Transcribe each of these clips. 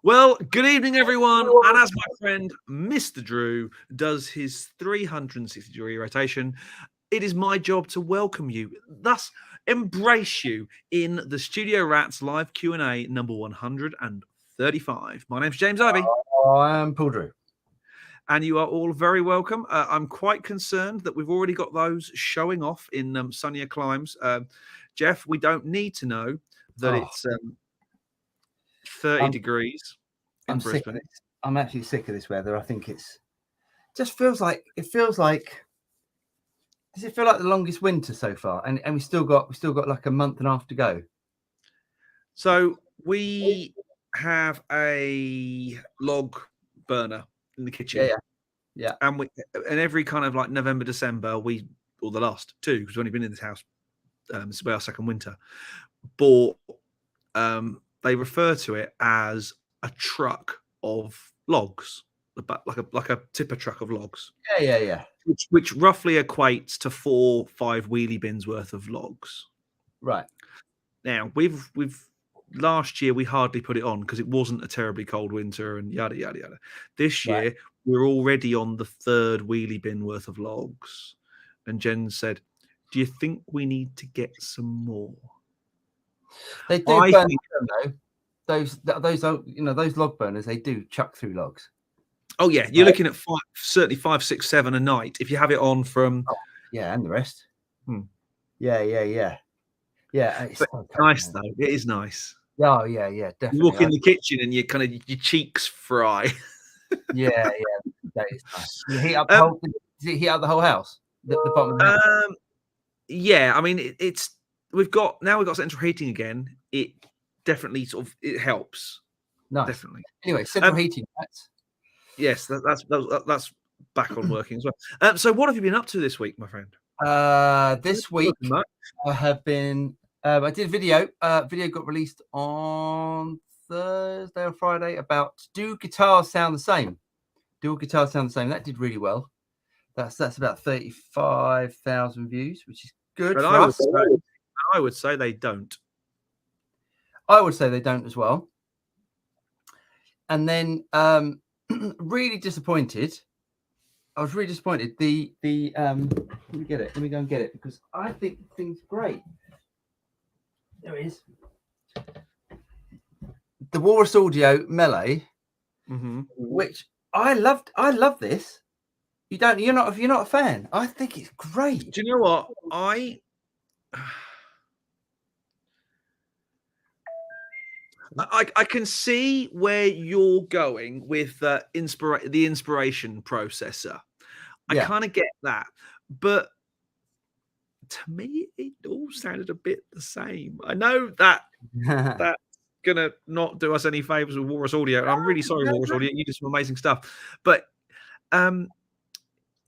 Well, good evening, everyone. And as my friend Mr. Drew does his 360-degree rotation, it is my job to welcome you, thus embrace you in the Studio Rats live Q&A number 135. My name's James Ivy. I am Paul Drew. And you are all very welcome. I'm quite concerned that we've already got those showing off in sunnier climes. Jeff, we don't need to know that it's 30 degrees in Brisbane. I'm actually sick of this weather. I think just feels like does it feel like the longest winter so far? And we still got like a month and a half to go. So we have a log burner in the kitchen. Yeah. And every kind of like November, December, or the last two, because we've only been in this house, this will be our second winter, bought they refer to it as a truck of logs, like a tipper truck of logs. Yeah. Which roughly equates to 4-5 wheelie bins worth of logs. Right. Now we've last year we hardly put it on because it wasn't a terribly cold winter and yada yada yada. This year we're already on the third wheelie bin worth of logs, and Jen said, "Do you think we need to get some more?" They do burn them, though. Those those log burners, they do chuck through logs. Oh yeah, you're looking at certainly 5, 6, 7 a night if you have it on from. Oh, yeah, and the rest. Yeah. It's so nice though. It is nice. Oh yeah, definitely. You walk in the kitchen and your cheeks fry. yeah, that is nice. You heat up does it heat up the whole house? The bottom of the house? Yeah, I mean we've got central heating again. It definitely it helps. Nice. Definitely. Anyway, central heating. Yes, that's back on working as well. So what have you been up to this week, my friend? This week I have been. I did a video. Video got released on Thursday or Friday about do guitars sound the same? Do guitars sound the same? That did really well. That's about 35,000 views, which is good for us. I would say they don't. I would say they don't as well. And then really disappointed. I was really disappointed. The let me get it. Let me go and get it because I think the thing's great. There it is. The Walrus Audio Melee, which I loved. I love this. You're not a fan. I think it's great. Do you know what? I can see where you're going with the inspiration processor. I kind of get that, but to me, it all sounded a bit the same. I know that that's gonna not do us any favors with Walrus Audio, and I'm really sorry, Walrus Audio. You did some amazing stuff, but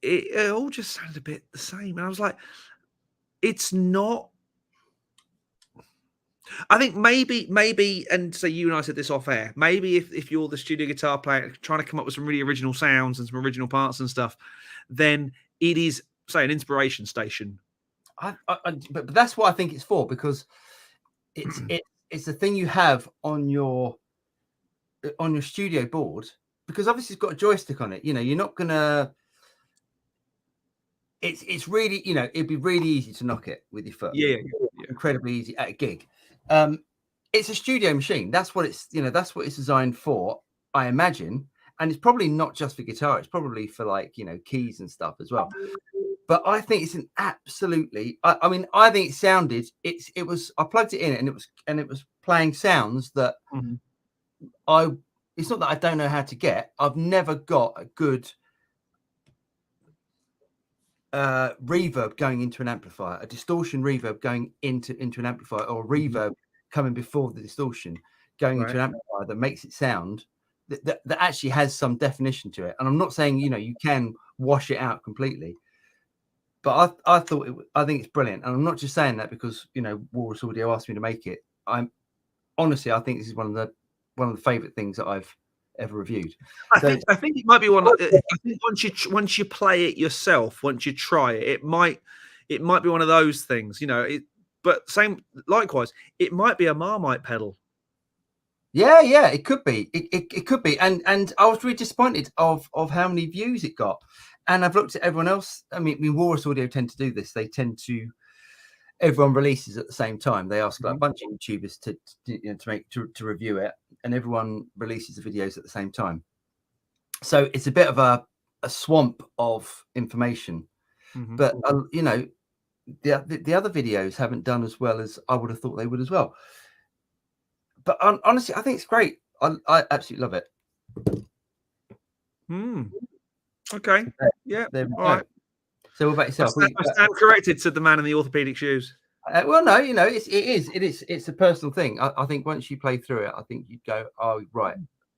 it all just sounded a bit the same, and I was like, it's not. I think maybe, and so you and I said this off air. Maybe if you're the studio guitar player trying to come up with some really original sounds and some original parts and stuff, then it is, say, an inspiration station. But that's what I think it's for, because it's the thing you have on your studio board, because obviously it's got a joystick on it. You're not gonna. It's really, it'd be really easy to knock it with your foot. Yeah. Incredibly easy at a gig. It's a studio machine. That's what it's designed for, I imagine. And it's probably not just for guitar. It's probably for keys and stuff as well. But I think it's an absolutely. I mean, I think it sounded. It was. I plugged it in and it was playing sounds that It's not that I don't know how to get. I've never got a good reverb going into an amplifier, a distortion reverb going into an amplifier, or a reverb coming before the distortion going into an amplifier that makes it sound that actually has some definition to it. And I'm not saying you can wash it out completely, but I think it's brilliant. And I'm not just saying that because Walrus Audio asked me to make it. I think this is one of the favorite things that I've ever reviewed. I think it might be one. I think once you play it yourself, once you try it, it might be one of those things, But likewise, it might be a Marmite pedal. Yeah, it could be. It could be. And I was really disappointed of how many views it got. And I've looked at everyone else. I mean, Walrus Audio tend to do this. They tend to, everyone releases at the same time. They ask like a bunch of YouTubers to review it, and everyone releases the videos at the same time. So it's a bit of a swamp of information. But you know, the other videos haven't done as well as I would have thought they would as well. But honestly, I think it's great. I absolutely love it. Okay. Yeah. All right. So what about yourself? I stand corrected, said the man in the orthopedic shoes. Well, no, you know, it's a personal thing. I think once you play through it, I think you'd go, oh, right.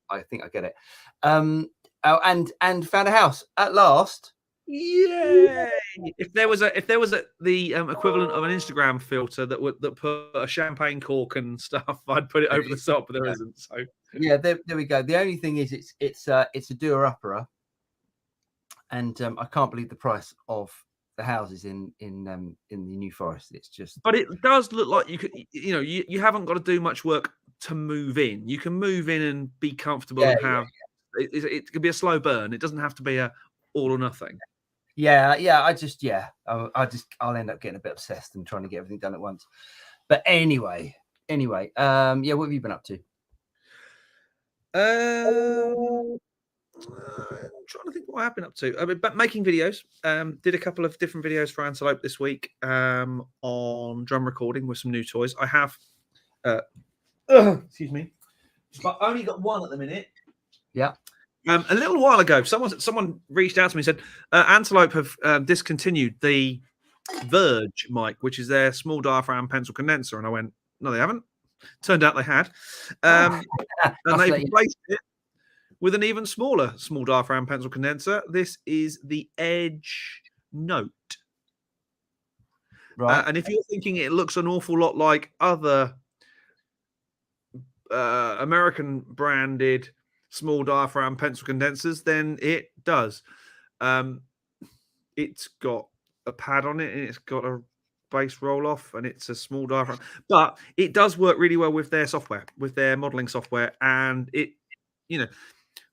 I think I get it. And found a house at last. Yay! If there was the equivalent of an Instagram filter that put a champagne cork and stuff, I'd put it over the top, but there isn't. So yeah, there we go. The only thing is it's a doer-upper, and I can't believe the price of the houses in the New Forest. It's just, but it does look like you haven't got to do much work to move in. You can move in and be comfortable and have it could be a slow burn. It doesn't have to be a all or nothing. Yeah. I'll end up getting a bit obsessed and trying to get everything done at once. But anyway, yeah, what have you been up to? I'm trying to think what I've been up to. I mean, but making videos. Did a couple of different videos for Antelope this week on drum recording with some new toys. I have, excuse me, but I only got one at the minute. Yeah. A little while ago, someone reached out to me and said Antelope have discontinued the Verge mic, which is their small diaphragm pencil condenser, and I went, no, they haven't. Turned out they had, and they replaced it with an even smaller small diaphragm pencil condenser. This is the Edge Note. Right. And if you're thinking it looks an awful lot like other American branded small diaphragm pencil condensers, then it does. It's got a pad on it and it's got a bass roll off and it's a small diaphragm, but it does work really well with their software, with their modeling software. And it,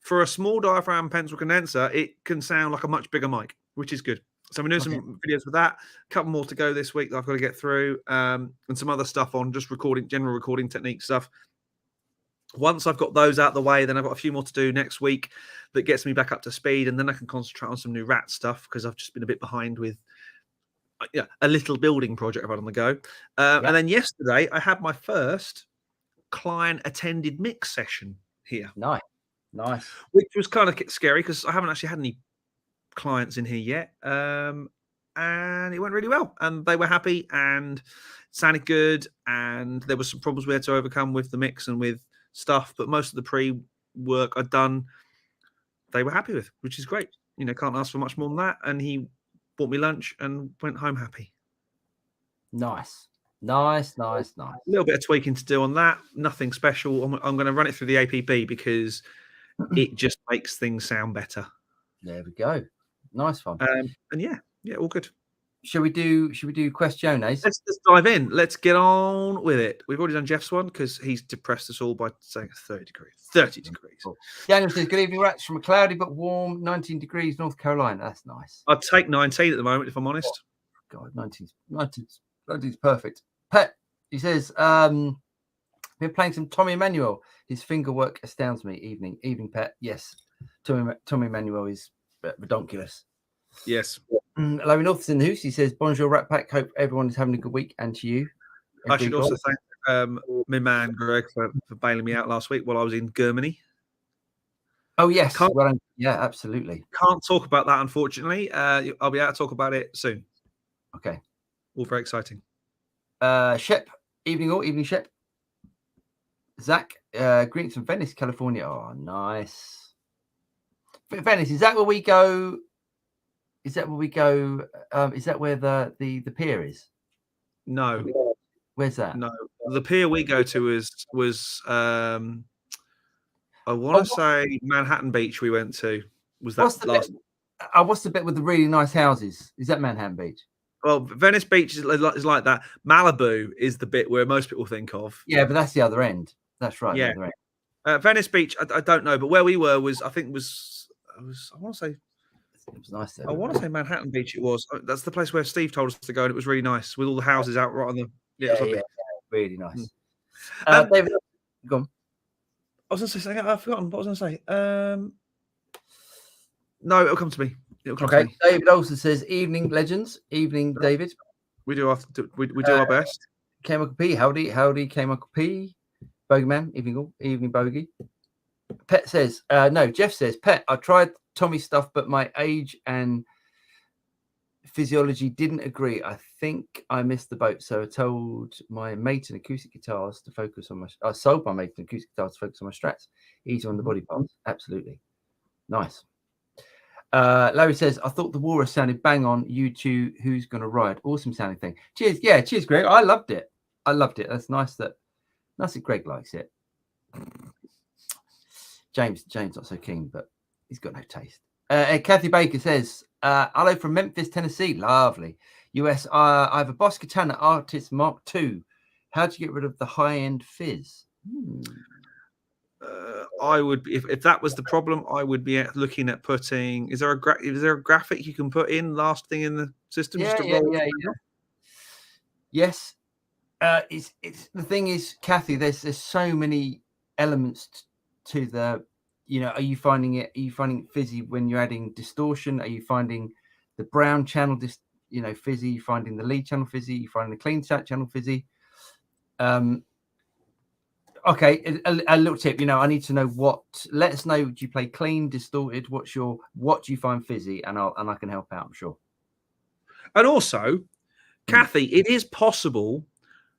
for a small diaphragm pencil condenser, it can sound like a much bigger mic, which is good. So I'm doing some videos with that. A couple more to go this week that I've got to get through, and some other stuff on just general recording technique stuff. Once I've got those out of the way, then I've got a few more to do next week that gets me back up to speed, and then I can concentrate on some new rat stuff because I've just been a bit behind with a little building project I've had on the go. And then yesterday I had my first client-attended mix session here. Nice. Which was kind of scary because I haven't actually had any clients in here yet. And it went really well, and they were happy and sounded good. And there were some problems we had to overcome with the mix and with stuff, but most of the pre-work I'd done, they were happy with, which is great. Can't ask for much more than that. And he bought me lunch and went home happy. Nice. A little bit of tweaking to do on that. Nothing special. I'm going to run it through the APB because it just makes things sound better. There we go. Nice one. And yeah, all good. Should we do questiones? Let's dive in. Let's get on with it. We've already done Jeff's one because he's depressed us all by saying 30 degrees. 30 degrees. Cool. Daniel says, good evening, rats, from a cloudy but warm 19 degrees, North Carolina. That's nice. I'd take 19 at the moment, if I'm honest. Oh, God, 19's perfect. Pet, he says, been playing some Tommy Emmanuel. His finger work astounds me. Evening, Pet. Yes, Tommy Emmanuel is redonkulous. Yes. Larry North's in the house. He says, bonjour, Rat Pack. Hope everyone is having a good week, and to you. I should also thank my man Greg for bailing me out last week while I was in Germany. Oh, yes. Yeah, absolutely. Can't talk about that, unfortunately. I'll be able to talk about it soon. Okay. All very exciting. Shep, evening, Shep. Zach, greetings from Venice, California. Oh, nice. Venice, is that where we go? Is that where the pier is? No. Where's that? No. The pier we go to was I want to say Manhattan Beach we went to. Was that what's the bit with the really nice houses? Is that Manhattan Beach? Well, Venice Beach is like that. Malibu is the bit where most people think of. Yeah, but that's the other end. That's right. Yeah. The other end. Venice Beach, I don't know, but where we were was, I want to say, it was nice there. I want to say Manhattan Beach. It was. That's the place where Steve told us to go, and it was really nice with all the houses out right on the. Yeah, really nice. David, go on. I was going to say something. I've forgotten. What was I going to say? No, it'll come to me. Okay. David also says, "Evening, legends. Evening, David. We do our best." Chemical P, howdy, Chemical P. Bogeyman, evening bogey. Pet says, no, Jeff says, Pet, I tried Tommy's stuff, but my age and physiology didn't agree. I think I missed the boat. So I told my mate and acoustic guitars to focus on I sold my mate and acoustic guitars to focus on my strats. Easy on the body parts. Absolutely. Nice. Larry says, I thought the Walrus sounded bang on. You two, who's gonna ride? Awesome sounding thing. Cheers. Yeah, cheers, Greg. I loved it. That's nice that Greg likes it. James not so keen, but he's got no taste. Kathy Baker says, hello from Memphis, Tennessee. Lovely. US, I have a Boss Katana Artist Mark II. How do you get rid of the high-end fizz? I would, if that was the problem, I would be looking at putting. Is there a graphic you can put in last thing in the system? Yeah. Yes. It's the thing is, Kathy. There's so many elements to the. Are you finding it fizzy when you're adding distortion? Are you finding the brown channel fizzy? You finding the lead channel fizzy? You finding the clean channel fizzy? Okay, a little tip. I need to know what. Let us know. Do you play clean, distorted? What do you find fizzy? And I can help out. I'm sure. And also, Kathy, it is possible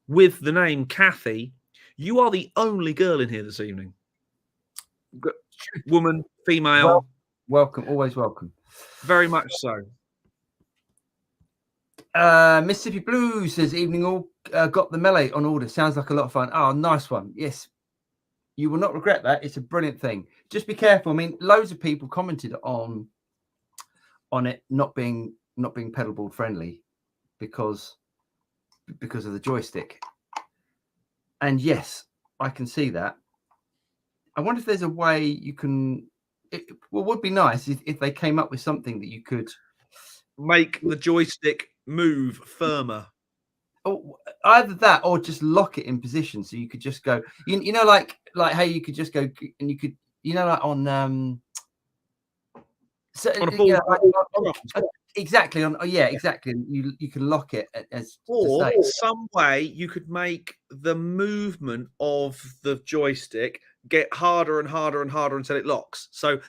with the name Kathy. You are the only girl in here this evening. Woman, female. Welcome, always welcome. Very much so. Mississippi Blue says, evening all. Got the melee on order. Sounds like a lot of fun. Oh, nice one. Yes. You will not regret that. It's a brilliant thing. Just be careful. I mean, loads of people commented on it not being pedalboard friendly because of the joystick. And yes, I can see that. I wonder if there's a way you can. What would be nice if they came up with something that you could make the joystick move firmer. Oh, either that or just lock it in position so you could just go. Like how you could just go and you could like on so on a ball, exactly exactly. You can lock it as or some way you could make the movement of the joystick get harder and harder and harder until it locks. So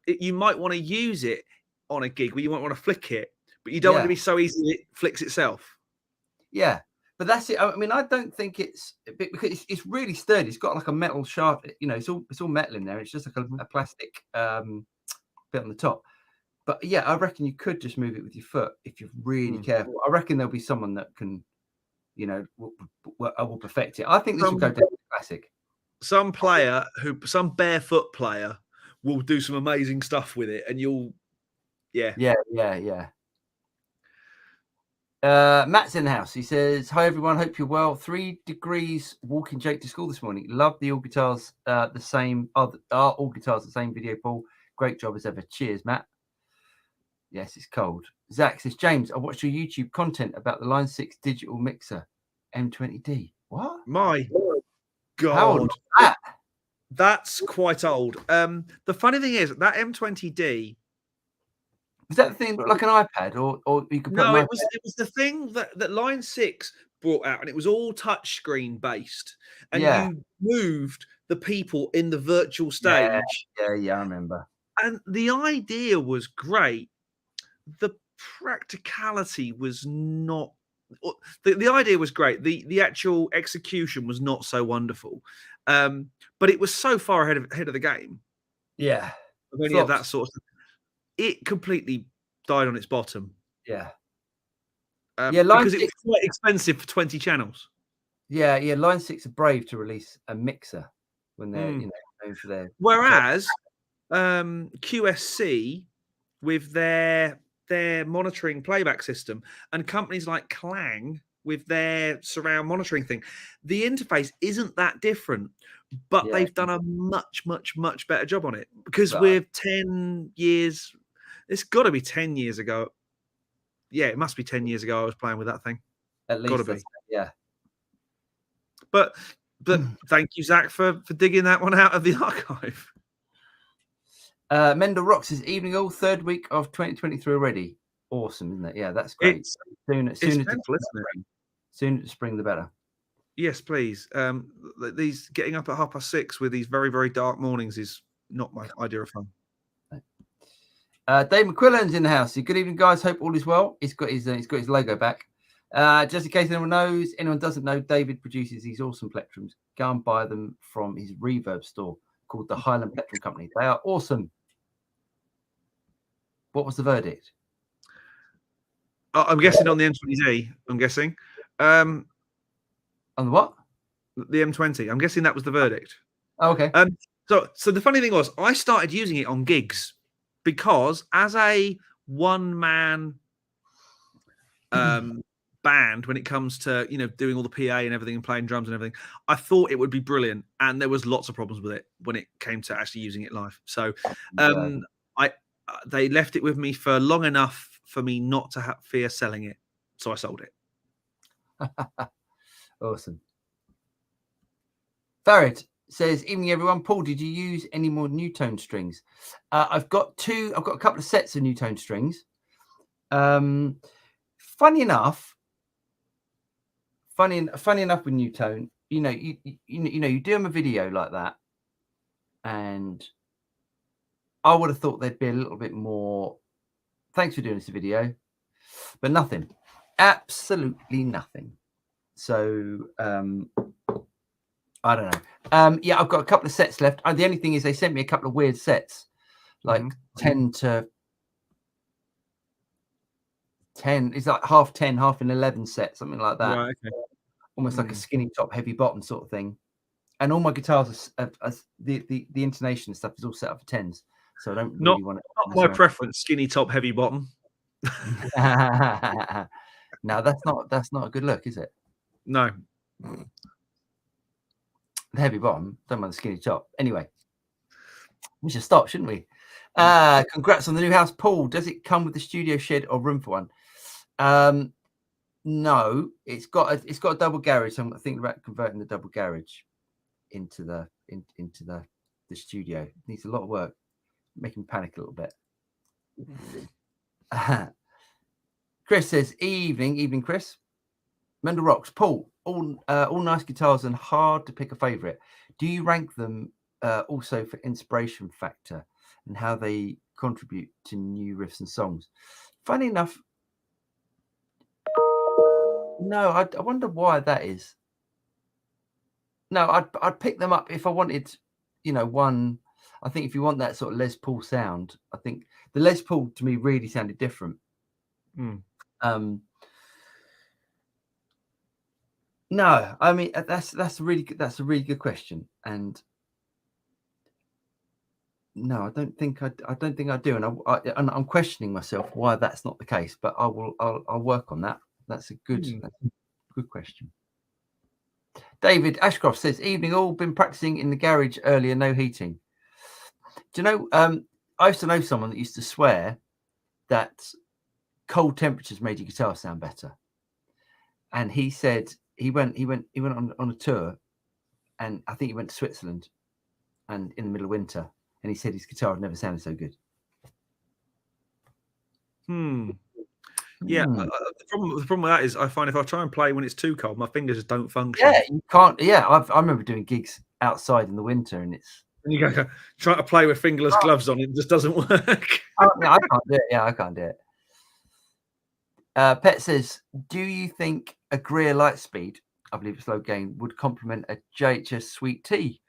you might want to use it on a gig where you might want to flick it, but you don't want it to be so easy it flicks itself. Yeah, but that's it. I mean, I don't think it's because it's really sturdy. It's got like a metal shaft. It's all metal in there. It's just like a plastic bit on the top. But yeah, I reckon you could just move it with your foot if you're really careful. I reckon there'll be someone that can, will perfect it. I think this will go down to classic. Some barefoot player will do some amazing stuff with it, and you'll, yeah. Matt's in the house. He says, hi everyone, hope you're well. 3 degrees walking Jake to school this morning. Love the all guitars the same. Are all guitars the same video, Paul? Great job as ever. Cheers, Matt. Yes, it's cold. Zach says, James, I watched your YouTube content about the Line 6 digital mixer M20D. What? My God. How old is that? That's quite old. The funny thing is that M20D. Was that the thing like an iPad, or you could put no? It was the thing that Line 6 brought out, and it was all touchscreen based, and you moved the people in the virtual stage. Yeah, I remember. And the idea was great. The practicality was not. The idea was great. The actual execution was not so wonderful, but it was so far ahead of the game. Yeah, of any of that sort of stuff. It completely died on its bottom. Yeah. Because it was quite expensive for 20 channels. Yeah. Line 6 are brave to release a mixer when they're known for their. Whereas QSC with their monitoring playback system and companies like Clang with their surround monitoring thing, the interface isn't that different, but they've done a much better job on it, because we're 10 years. It's got to be 10 years ago. Yeah, it must be 10 years ago I was playing with that thing. At least, gotta be. Yeah. But thank you, Zach, for digging that one out of the archive. Mendel Rocks is evening all, third week of 2023 already. Awesome, isn't it? Yeah, that's great. Sooner to spring, the better. Yes, please. These getting up at 6:30 with these very, very dark mornings is not my idea of fun. Dave McQuillan's in the house. Good evening, guys. Hope all is well. He's got his logo back. Just in case anyone doesn't know, David produces these awesome plectrums. Go and buy them from his reverb store called the Highland Plectrum Company. They are awesome. What was the verdict? I'm guessing on the M20Z. I'm guessing. On the what? The M20. I'm guessing that was the verdict. Oh, okay. So the funny thing was, I started using it on gigs because as a one-man band, when it comes to doing all the PA and everything and playing drums and everything, I thought it would be brilliant, and there was lots of problems with it when it came to actually using it live. So they left it with me for long enough for me not to have fear selling it, so I sold it. Awesome. Farid says, evening everyone. Paul, did you use any more Newtone strings? I've got a couple of sets of Newtone strings. Funny enough with Newtone, you do them a video like that, and I would have thought there'd be a little bit more. Thanks for doing this video, but nothing, absolutely nothing. So I don't know. Yeah, I've got a couple of sets left. The only thing is they sent me a couple of weird sets, like 10 to 10. It's like half 10, half an 11 set, something like that. Right, okay. Almost like a skinny top, heavy bottom sort of thing. And all my guitars are the intonation and stuff is all set up for 10s. So I don't really want to. Not my preference, skinny top, heavy bottom. No, that's not a good look, is it? No. The heavy bottom, don't mind the skinny top. Anyway, we should stop, shouldn't we? Congrats on the new house, Paul. Does it come with the studio shed or room for one? No, it's got a double garage. So I'm thinking about converting the double garage into the studio. It needs a lot of work. Making me panic a little bit. Chris says, evening, Chris. Mendel Rocks, Paul. All nice guitars and hard to pick a favorite. Do you rank them also for inspiration factor and how they contribute to new riffs and songs? Funny enough, no. I wonder why that is. No, I'd pick them up if I wanted, one. I think if you want that sort of Les Paul sound, I think the Les Paul to me really sounded different. No, I mean that's a really good question, and no, I don't think I do, and I'm questioning myself why that's not the case, but I'll work on that. That's a good question. David Ashcroft says, evening all, been practicing in the garage earlier, no heating. Do you know, I used to know someone that used to swear that cold temperatures made your guitar sound better. And he said he went on a tour, and I think he went to Switzerland, and in the middle of winter, and he said his guitar had never sounded so good. Yeah, the problem with that is I find if I try and play when it's too cold, my fingers just don't function. Yeah, you can't. Yeah, I remember doing gigs outside in the winter, and you go trying to play with fingerless gloves on, it just doesn't work. I can't do it. Yeah, I can't do it. Pet says, do you think a Greer Lightspeed, I believe it's low gain, would complement a JHS Sweet Tea?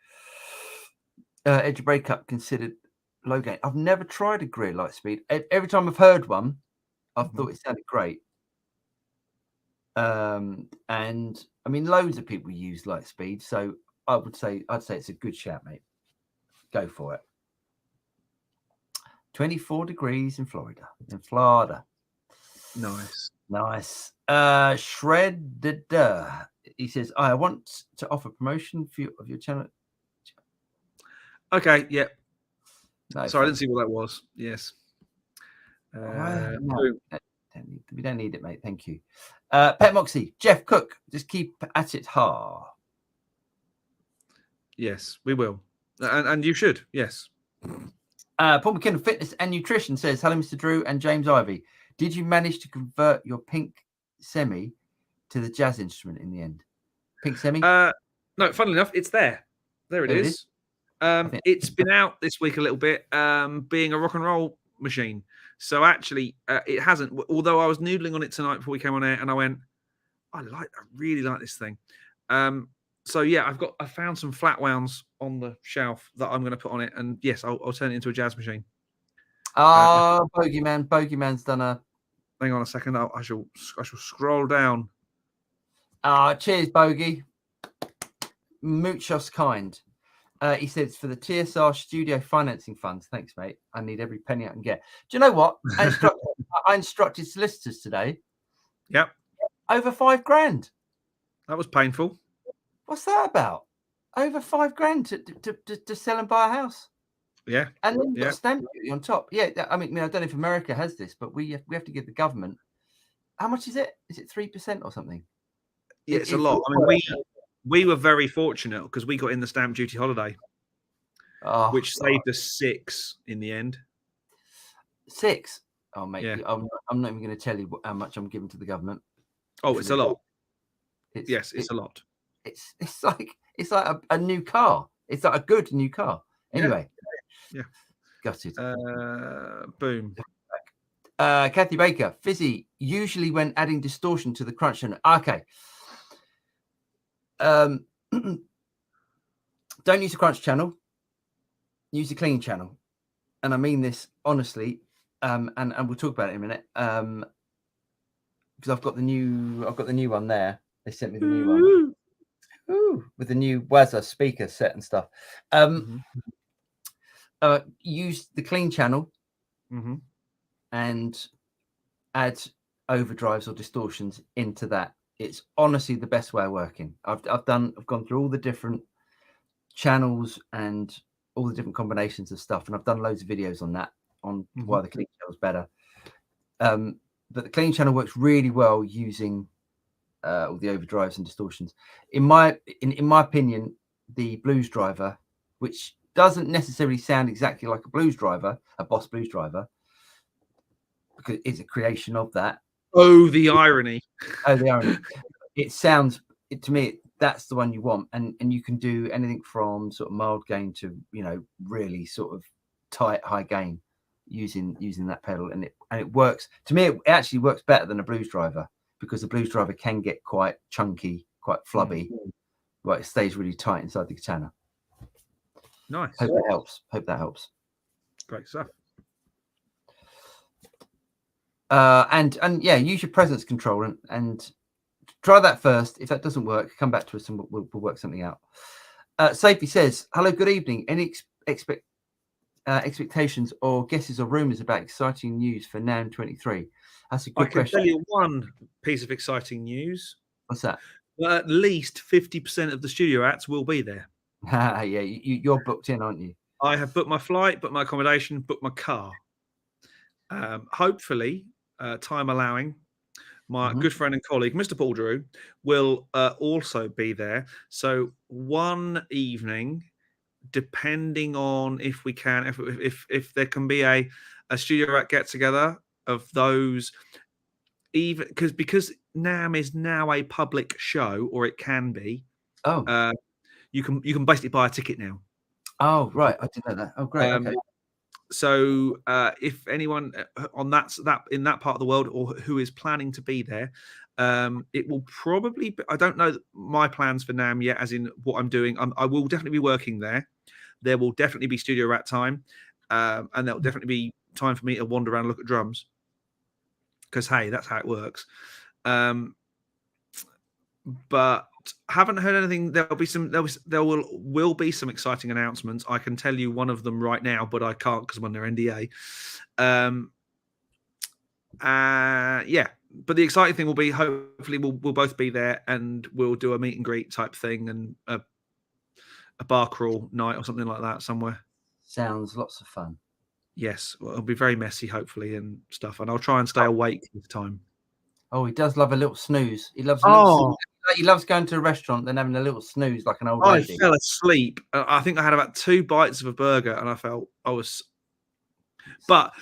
Edge breakup considered low gain. I've never tried a Greer Lightspeed. Every time I've heard one, I've thought it sounded great. And I mean, loads of people use Lightspeed, so I'd say it's a good shout, mate. Go for it. 24 degrees in Florida. Nice. Shredded. He says, I want to offer promotion of your channel. Okay, yeah. No, sorry, I didn't see what that was. Yes. No, we don't need it, mate. Thank you. Pet Moxie, Jeff Cook, just keep at it hard. Yes, we will. And you should, yes. Paul McKinnon, Fitness and Nutrition says, hello, Mr. Drew and James Ivy. Did you manage to convert your pink semi to the jazz instrument in the end? Pink semi? No, funnily enough, it's there. There it is. It's been out this week a little bit, being a rock and roll machine. So actually, it hasn't. Although I was noodling on it tonight before we came on air, and I went, I really like this thing. So yeah, I found some flat wounds on the shelf that I'm going to put on it, and yes, I'll turn it into a jazz machine. Bogeyman's done a. Hang on a second. I shall scroll down. Cheers, Bogey. Muchos kind. He says for the TSR Studio Financing Funds. Thanks, mate. I need every penny I can get. Do you know what? I instructed solicitors today. Yep. Over $5,000. That was painful. What's that about? Over $5,000 to sell and buy a house. Yeah. And then you've got stamp duty on top. Yeah. I mean, I don't know if America has this, but we have to give the government. How much is it? Is it 3% or something? Yeah, it's a lot. I mean, we were very fortunate because we got in the stamp duty holiday, which saved us 6 in the end. 6? Oh, mate, yeah. I'm not even going to tell you how much I'm giving to the government. Oh, it's a lot. It's a lot. It's like a new car. It's like a good new car. Anyway, yeah. Got it. Boom. Kathy Baker, Fizzy, usually when adding distortion to the crunch channel. Okay. Don't use the crunch channel. Use the clean channel, and I mean this honestly. And we'll talk about it in a minute. Because I've got the new one there. They sent me the new one. Ooh, with the new Wazza speaker set and stuff. Use the clean channel and add overdrives or distortions into that. It's honestly the best way of working. I've gone through all the different channels and all the different combinations of stuff, and I've done loads of videos on that, on why the clean channel is better. But the clean channel works really well using all the overdrives and distortions. In my opinion, the blues driver, which doesn't necessarily sound exactly like a blues driver, a Boss blues driver, because it's a creation of that. Oh, the irony. It sounds, to me, that's the one you want. And you can do anything from sort of mild gain to, really sort of tight high gain using that pedal. And it works. To me, it actually works better than a blues driver, because the blues driver can get quite chunky, quite flubby. Well, it stays really tight inside the Katana. Nice. Hope that helps. Great stuff. And yeah, use your presence control and try that first. If that doesn't work, come back to us and we'll work something out. Safety says, hello, good evening. Any expectations or guesses or rumors about exciting news for NAMM 23? That's a good question. I can tell you one piece of exciting news. What's that? At least 50% of the studio acts will be there. Yeah, you're booked in, aren't you? I have booked my flight, booked my accommodation, booked my car. Hopefully, time allowing, my good friend and colleague, Mr. Paul Drew, will also be there. So one evening, depending on if we can, if there can be a studio act get together of those, even because NAMM is now a public show, or it can be. You can basically buy a ticket now. Oh, right. I didn't know that. Oh, great. Okay. So if anyone on that in that part of the world, or who is planning to be there, it will probably be, I don't know my plans for NAMM yet, as in what I'm doing. I will definitely be working there. There will definitely be studio rat time, and there'll definitely be time for me to wander around and look at drums, because hey, that's how it works. But haven't heard anything. There will be some exciting announcements. I can tell you one of them right now, but I can't because I'm under NDA. Yeah, but the exciting thing will be, hopefully we'll both be there, and we'll do a meet and greet type thing, and a bar crawl night or something like that somewhere. Sounds lots of fun. Yes, well, it'll be very messy, hopefully, and stuff. And I'll try and stay awake this time. Oh, he does love a little snooze. He loves. He loves going to a restaurant and having a little snooze like an old lady. I fell asleep. I think I had about 2 bites of a burger, and I felt I was. But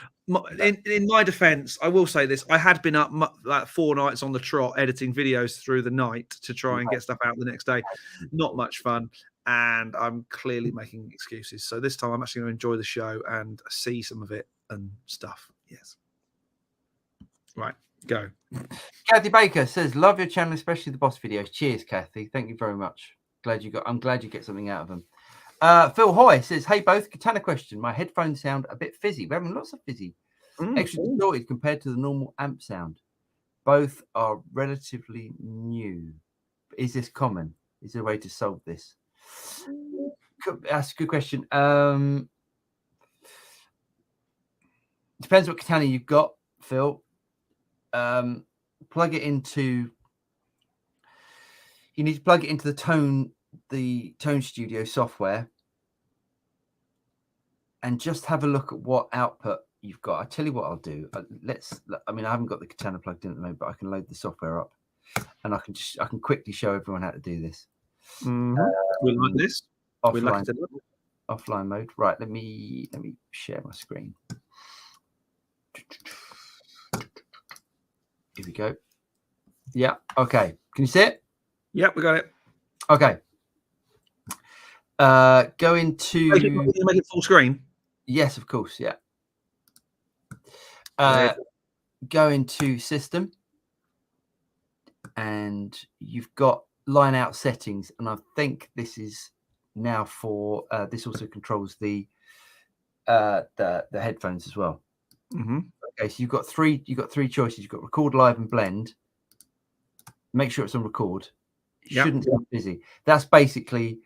in my defence, I will say this: I had been up like 4 nights on the trot, editing videos through the night to try and get stuff out the next day. Not much fun. And I'm clearly making excuses. So this time I'm actually going to enjoy the show and see some of it and stuff. Yes. Right. Go. Kathy Baker says, love your channel, especially the boss videos. Cheers, Kathy. Thank you very much. I'm glad you get something out of them. Phil Hoy says, hey, both. Katana question. My headphones sound a bit fizzy. We're having lots of fizzy. Extra distorted compared to the normal amp sound. Both are relatively new. Is this common? Is there a way to solve this? That's a good question. Depends what Katana you've got, Phil. Plug it into. You need to plug it into the Tone Studio software, and just have a look at what output you've got. I tell you what I'll do. I mean, I haven't got the Katana plugged in at the moment, but I can load the software up, and I can quickly show everyone how to do this. We like this. Offline mode. Right. Let me share my screen. Here we go. Yeah. Okay. Can you see it? Yep, we got it. Okay. Go into. Make it full screen. Yes, of course. Yeah. Go into system, and you've got line out settings, and I think this is now for this also controls the headphones as well. Okay, so you've got three choices. You've got record, live, and blend. Make sure it's on record. Shouldn't sound busy. That's basically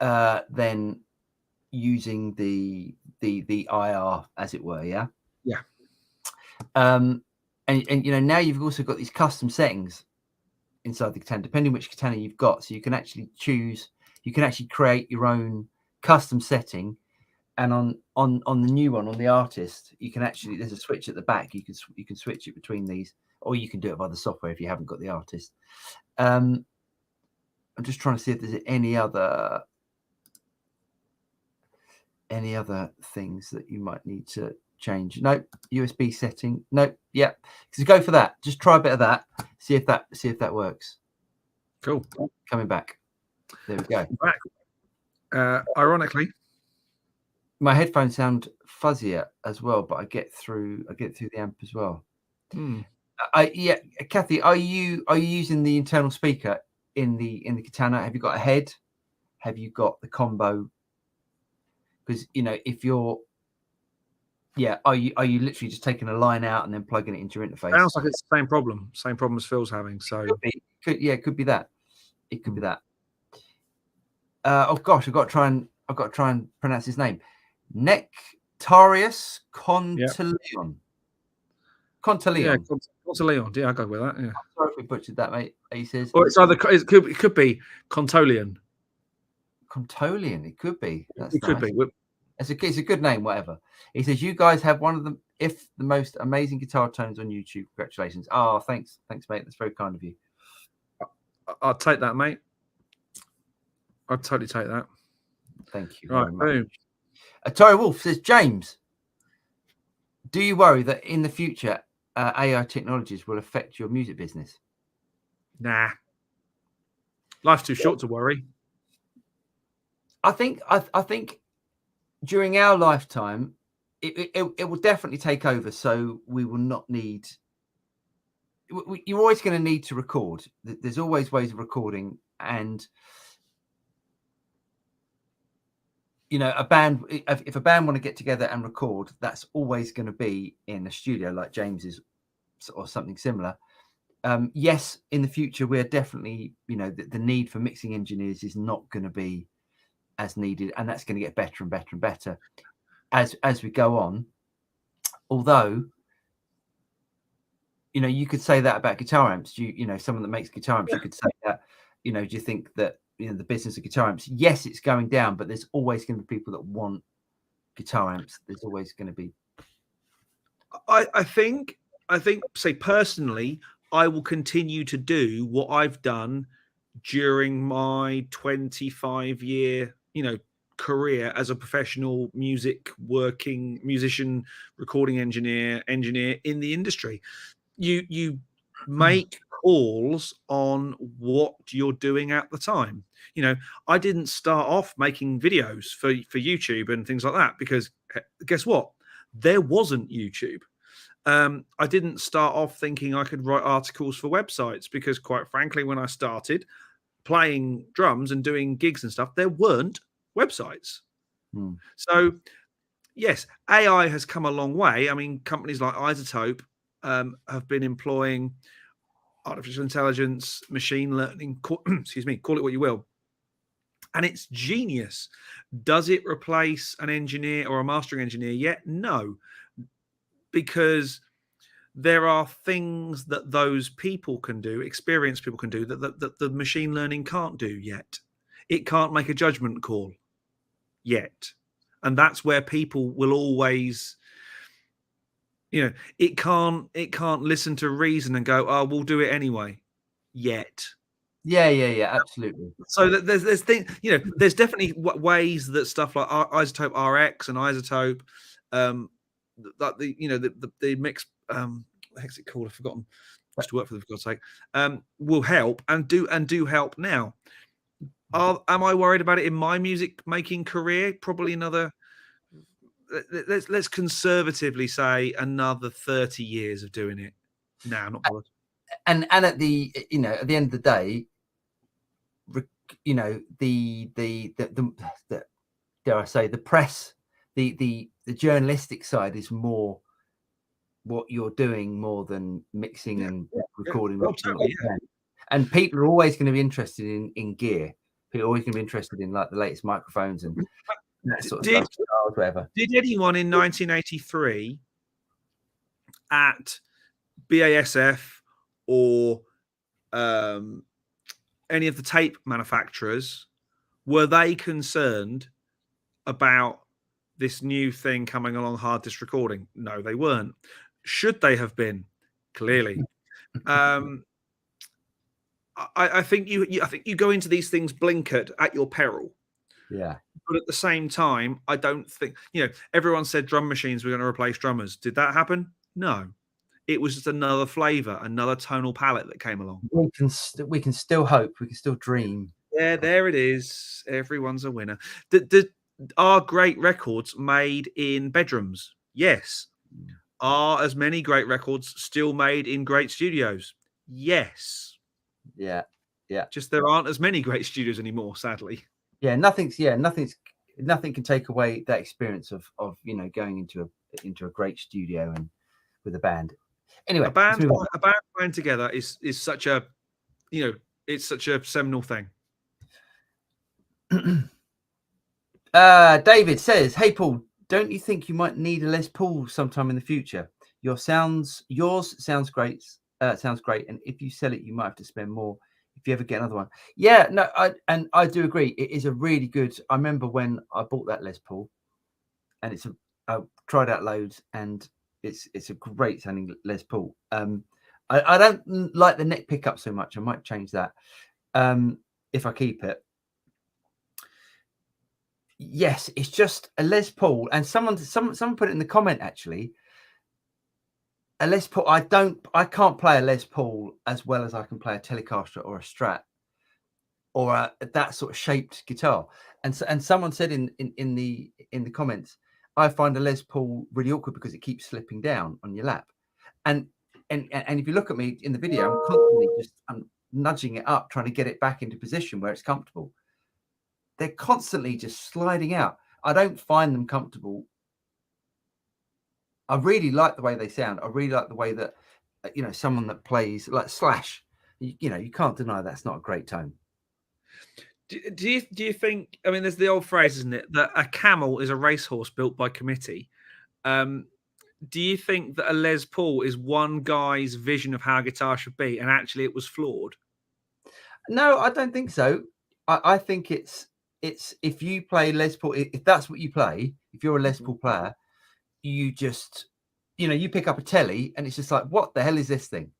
then using the IR, as it were. Yeah. And you know, now you've also got these custom settings inside the Katana, depending which Katana you've got. So you can actually choose. You can actually create your own custom setting. And on the new one, on the artist, you can actually, there's a switch at the back. You can switch it between these, or you can do it with other software if you haven't got the artist. I'm just trying to see if there's any other things that you might need to change. Nope. USB setting. Nope. Yeah. So go for that. Just try a bit of that. See if that works. Cool. Coming back. There we go. Back. Ironically, my headphones sound fuzzier as well, but I get through the amp as well. Yeah, Kathy, are you using the internal speaker in the Katana? Have you got a head? Have you got the combo? Because you know, if you're are you literally just taking a line out and then plugging it into your interface? Sounds like it's the same problem as Phil's having. So it could be that. It could be that. Oh gosh, I've got to try and pronounce his name. Nectarius Conteleon. Yeah, Conteleon. Yeah, I'll go with that. Yeah. I'm sorry if we butchered that, mate. He says. Or it's either it could be Contolian. Contolian. It could be. It could be. It's a good name, whatever. He says you guys have one of the most amazing guitar tones on YouTube. Congratulations. Oh, thanks, mate. That's very kind of you. I'll take that, mate. I'd totally take that. Thank you. Right, boom. Atari Wolf says, James, do you worry that in the future AI technologies will affect your music business? Nah. Life's too short to worry. I think during our lifetime, it will definitely take over. So we will not need. You're always going to need to record. There's always ways of recording, and you know, if a band want to get together and record, that's always going to be in a studio like James's or something similar. Yes, in the future, we're definitely, you know, the need for mixing engineers is not going to be as needed, and that's going to get better and better and better as we go on. Although, you know, you could say that about guitar amps. You know, someone that makes guitar amps, you could say that. You know, do you think that the business of guitar amps. Yes, it's going down, but there's always going to be people that want guitar amps. There's always going to be. I think, say personally, I will continue to do what I've done during my 25-year, career as a professional musician, recording engineer in the industry. You make calls on what you're doing at the time. I didn't start off making videos for YouTube and things like that, because guess what? There wasn't YouTube. I didn't start off thinking I could write articles for websites, because quite frankly, when I started playing drums and doing gigs and stuff, there weren't websites. So yes, AI has come a long way. I mean, companies like iZotope have been employing artificial intelligence, machine learning, excuse me, call it what you will. And it's genius. Does it replace an engineer or a mastering engineer yet? No, because there are things that those people can do, experienced people can do, that the machine learning can't do yet. It can't make a judgment call yet. And that's where people will always, it can't listen to reason and go, oh, we'll do it anyway yet. Yeah, absolutely. So there's things, there's definitely ways that stuff like iZotope RX and iZotope, that the mix, what's it called? I've forgotten. I used to work for them, for God's sake. Will help and do help now. Am I worried about it in my music making career? Probably another. Let's conservatively say another 30 years of doing it. No, I'm not bothered. And at the at the end of the day, the dare I say, the press, the journalistic side is more what you're doing more than mixing and recording. Totally, yeah. And people are always going to be interested in gear. People are always going to be interested in like the latest microphones and that sort of stuff, whatever. Did anyone in 1983 at BASF or any of the tape manufacturers, were they concerned about this new thing coming along, hard disk recording? No, they weren't. Should they have been? Clearly. I think you go into these things blinkered at your peril. Yeah. But at the same time, I don't think, everyone said drum machines were going to replace drummers. Did that happen? No. It was just another flavor, another tonal palette that came along. We can still hope. We can still dream. Yeah, there it is. Everyone's a winner. Are great records made in bedrooms? Yes. Are as many great records still made in great studios? Yes. Yeah. Just there aren't as many great studios anymore, sadly. Yeah, nothing can take away that experience of going into a great studio and with a band. Anyway, a band playing together is such a it's such a seminal thing. David says, "Hey Paul, don't you think you might need a Les Paul sometime in the future? Yours sounds great. Sounds great, and if you sell it, you might have to spend more if you ever get another one." Yeah, no, I do agree. It is a really good. I remember when I bought that Les Paul, and I tried out loads, and it's a great sounding Les Paul. I don't like the neck pickup so much. I might change that if I keep it. Yes, it's just a Les Paul, and someone put it in the comment actually. A Les Paul, I can't play a Les Paul as well as I can play a Telecaster or a Strat or that sort of shaped guitar. And someone said in the comments, I find a Les Paul really awkward because it keeps slipping down on your lap. And if you look at me in the video, I'm constantly I'm nudging it up, trying to get it back into position where it's comfortable. They're constantly just sliding out. I don't find them comfortable. I really like the way they sound. I really like the way that, someone that plays like Slash, you can't deny that's not a great tone. Do you think, I mean, there's the old phrase, isn't it, that a camel is a racehorse built by committee. Do you think that a Les Paul is one guy's vision of how guitar should be and actually it was flawed? No, I don't think so. I think it's if you play Les Paul, if that's what you play, if you're a Les Paul player, you just, you pick up a telly and it's just like, what the hell is this thing?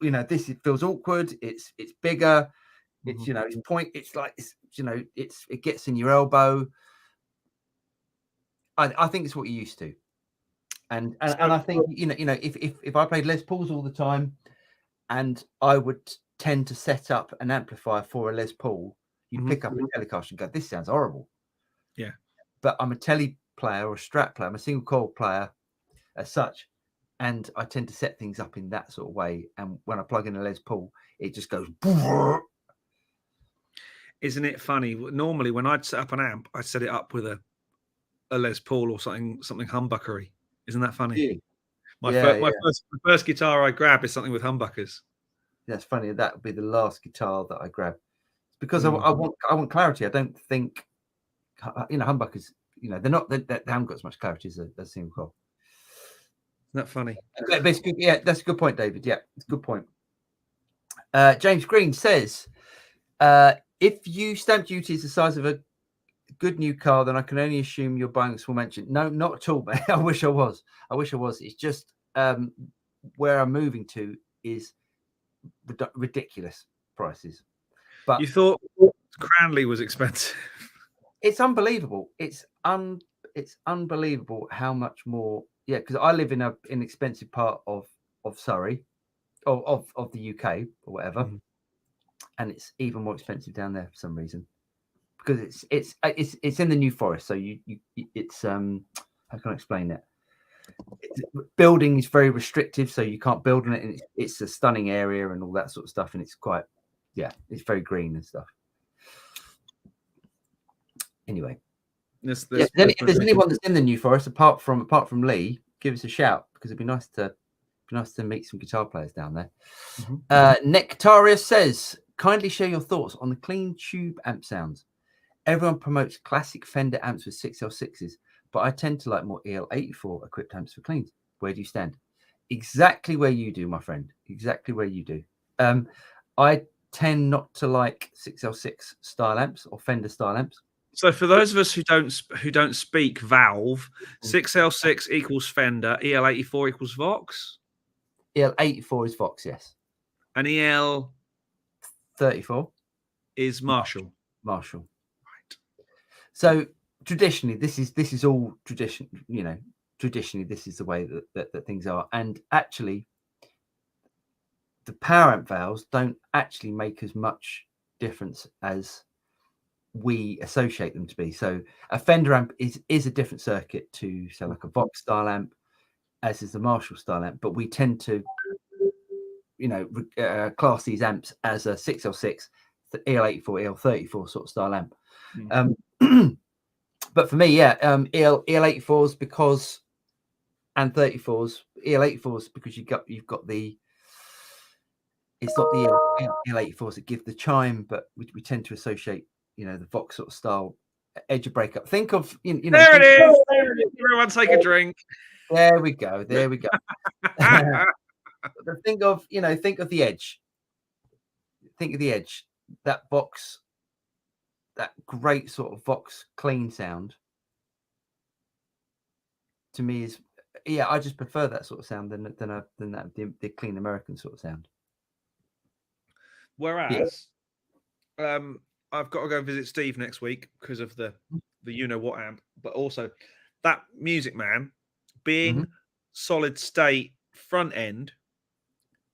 This, it feels awkward. It's bigger. It's, it's point. It's like, it gets in your elbow. I think it's what you're used to. And I think, if I played Les Pauls all the time, and I would tend to set up an amplifier for a Les Paul, you pick up a Telecaster and go, this sounds horrible. Yeah. But I'm a telly player or a Strat player. I'm a single coil player as such. And I tend to set things up in that sort of way. And when I plug in a Les Paul, it just goes. Isn't it funny? Normally, when I'd set up an amp, I'd set it up with a Les Paul or something humbuckery. Isn't that funny? Yeah. My first guitar I grab is something with humbuckers. That's funny. That would be the last guitar that I grab. It's because I want clarity. I don't think, humbuckers. They're not. They haven't got as much clarity as a single coil. Isn't that funny? That's good. Yeah, that's a good point, David. Yeah, it's a good point. James Green says, if you stamp duty is the size of a good new car, then I can only assume you're buying this mention. No, not at all, man. I wish I was. It's just where I'm moving to is ridiculous prices. But you thought Cranley was expensive. It's unbelievable. It's unbelievable how much more. Yeah, because I live in an inexpensive part of Surrey, of the UK or whatever, and it's even more expensive down there for some reason. Because it's in the New Forest, so it's how can I explain that? Building is very restrictive, so you can't build on it, and it's a stunning area and all that sort of stuff, and it's quite, it's very green and stuff. Anyway, if there's anyone that's in the New Forest apart from Lee, give us a shout, because it'd be nice to meet some guitar players down there. Nectarius says, kindly share your thoughts on the clean tube amp sounds. Everyone promotes classic Fender amps with 6L6s, but I tend to like more EL84 equipped amps for cleans. Where do you stand? Exactly where you do, my friend. Exactly where you do. I tend not to like 6L6 style amps or Fender style amps. So for those of us who don't speak Valve, 6L6 equals Fender, EL84 equals Vox. EL84 is Vox, yes. And EL34 is Marshall. Marshall. So traditionally, this is all tradition. Traditionally, this is the way that things are. And actually, the power amp valves don't actually make as much difference as we associate them to be. So a Fender amp is a different circuit to, say, like a Vox style amp, as is the Marshall style amp. But we tend to, class these amps as a 6L6, the EL84, EL34 sort of style amp. But for me, EL84s because, and 34s, EL84s because you've got the, it's not the EL84s that give the chime, but we tend to associate, the Vox sort of style edge of breakup. Think of, there it is. Everyone take a drink. There we go. Think of the edge. Think of the edge. That Vox, that great sort of Vox clean sound, to me is, I just prefer that sort of sound than the clean American sort of sound. Whereas, I've got to go visit Steve next week because of the what amp, but also that Music Man being solid state front end,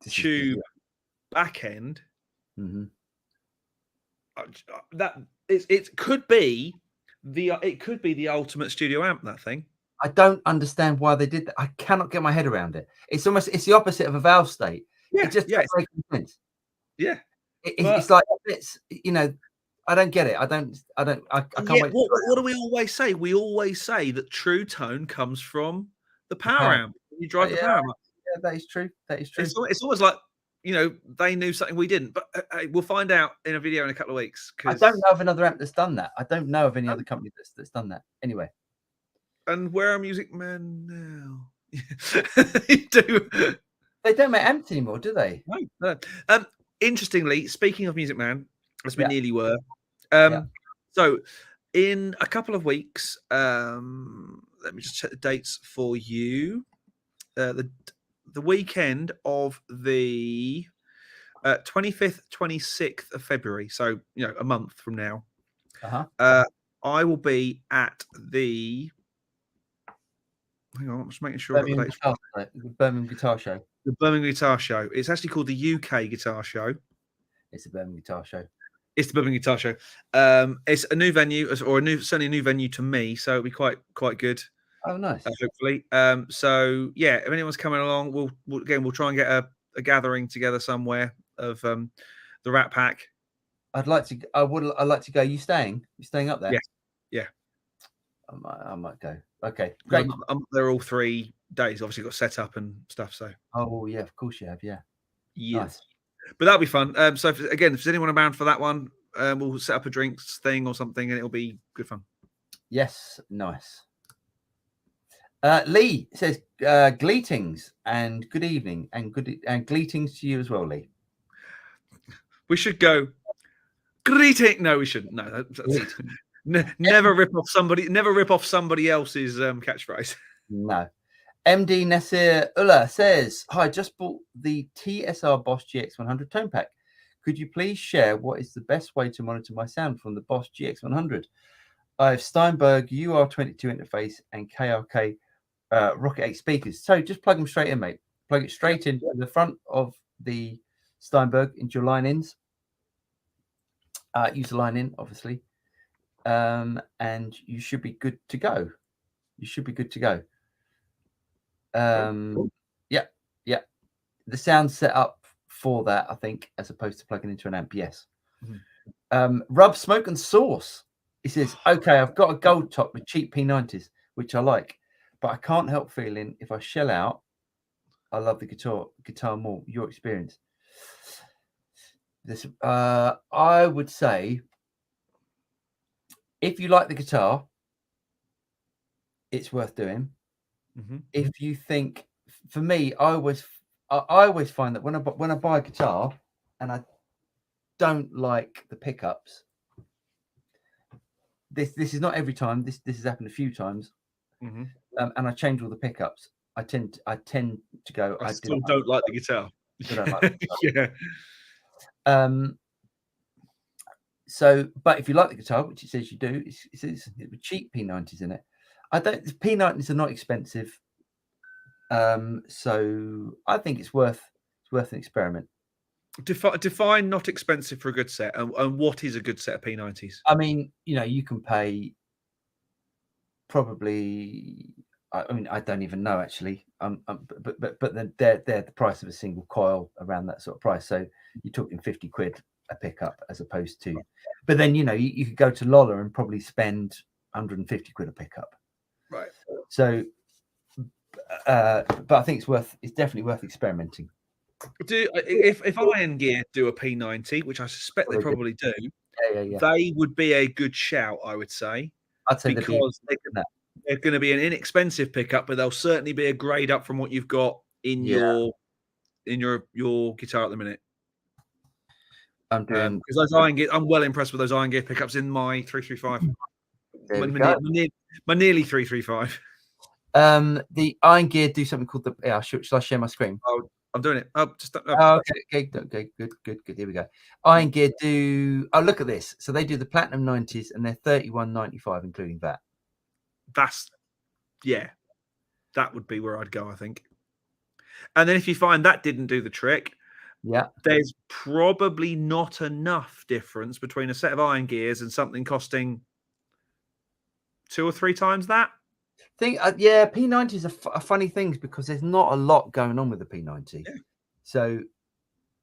tube back end. That it could be the ultimate studio amp. That thing. I don't understand why they did that. I cannot get my head around it. It's the opposite of a valve state. Yeah, it just doesn't make sense. Yeah, it's like I don't get it. I can't wait. What do we always say? We always say that true tone comes from the power amp. You drive the power amp. Yeah, that is true. It's always like, they knew something we didn't, but we'll find out in a video in a couple of weeks. I don't know of another amp that's done that. I don't know of any other company that's done that. Anyway. And where are Music Man now? They don't make amps anymore, do they? No. Interestingly, speaking of Music Man, as we nearly were, So in a couple of weeks, let me just check the dates for you. The weekend of the 25th, 26th of February, so a month from now, I will be at the. Hang on, I'm just making sure the Birmingham Guitar Show. The Birmingham Guitar Show. It's actually called the UK Guitar Show. It's the Birmingham Guitar Show. It's the Birmingham Guitar Show. It's a new venue, or certainly a new venue to me, so it'll be quite good. Oh, nice. Hopefully. So yeah, if anyone's coming along, we'll try and get a gathering together somewhere of the Rat Pack. I'd like to go. You staying up there? Yes. Yeah. I might go. Okay, great. I'm there all 3 days. Obviously, got set up and stuff. So. Oh yeah, of course you have. Yeah. Yes. Nice. But that'll be fun. So if there's anyone around for that one, we'll set up a drinks thing or something, and it'll be good fun. Yes, nice. Lee says greetings and good evening, and greetings to you as well, Lee. We should go greeting. No, we shouldn't. No, never rip off somebody else's catchphrase. No. MD Nasir Ullah says, hi, just bought the TSR Boss GX100 tone pack. Could you please share what is the best way to monitor my sound from the Boss GX100? I have Steinberg UR22 interface and KRK Rocket 8 speakers. So just plug them straight in, mate. Plug it straight into the front of the Steinberg into your line-ins. Use the line-in, obviously. And you should be good to go. Yeah. The sound set up for that, I think, as opposed to plugging into an amp. Yes. Rub Smoke and Sauce. He says, okay, I've got a gold top with cheap P90s, which I like, but I can't help feeling if I shell out, I love the guitar more. Your experience. This, I would say, if you like the guitar, it's worth doing. If you think, for me, I always find that when I buy a guitar and I don't like the pickups, this is not every time. This has happened a few times, and I change all the pickups. I tend to go. I still don't like the guitar. I don't like the guitar. Yeah. So, but if you like the guitar, which it says you do, it says with cheap P90s in it. The P90s are not expensive, so I think it's worth an experiment. Define not expensive for a good set, and what is a good set of P90s? I mean, you can pay probably. I mean, I don't even know actually. But then they're the price of a single coil, around that sort of price. So you're talking 50 quid a pickup as opposed to. But then you could go to Lola and probably spend 150 quid a pickup. Right. So, but I think it's definitely worth experimenting. If Iron Gear do a P90, which I suspect they probably do, they would be a good shout, I would say. I'd say because they're going to be an inexpensive pickup, but they'll certainly be a grade up from what you've got in your guitar at the minute. I'm doing because those Iron Gear. I'm well impressed with those Iron Gear pickups in my 335. My nearly 335. The Iron Gear do something called the. Should I share my screen? Oh, I'm doing it. Okay, good. Here we go. Iron Gear do. Oh, look at this. So they do the Platinum 90s, and they're 31.95 including VAT. That would be where I'd go, I think. And then if you find that didn't do the trick, there's probably not enough difference between a set of Iron Gears and something costing 2 or 3 times that. P90s are funny things because there's not a lot going on with the P90. Yeah. So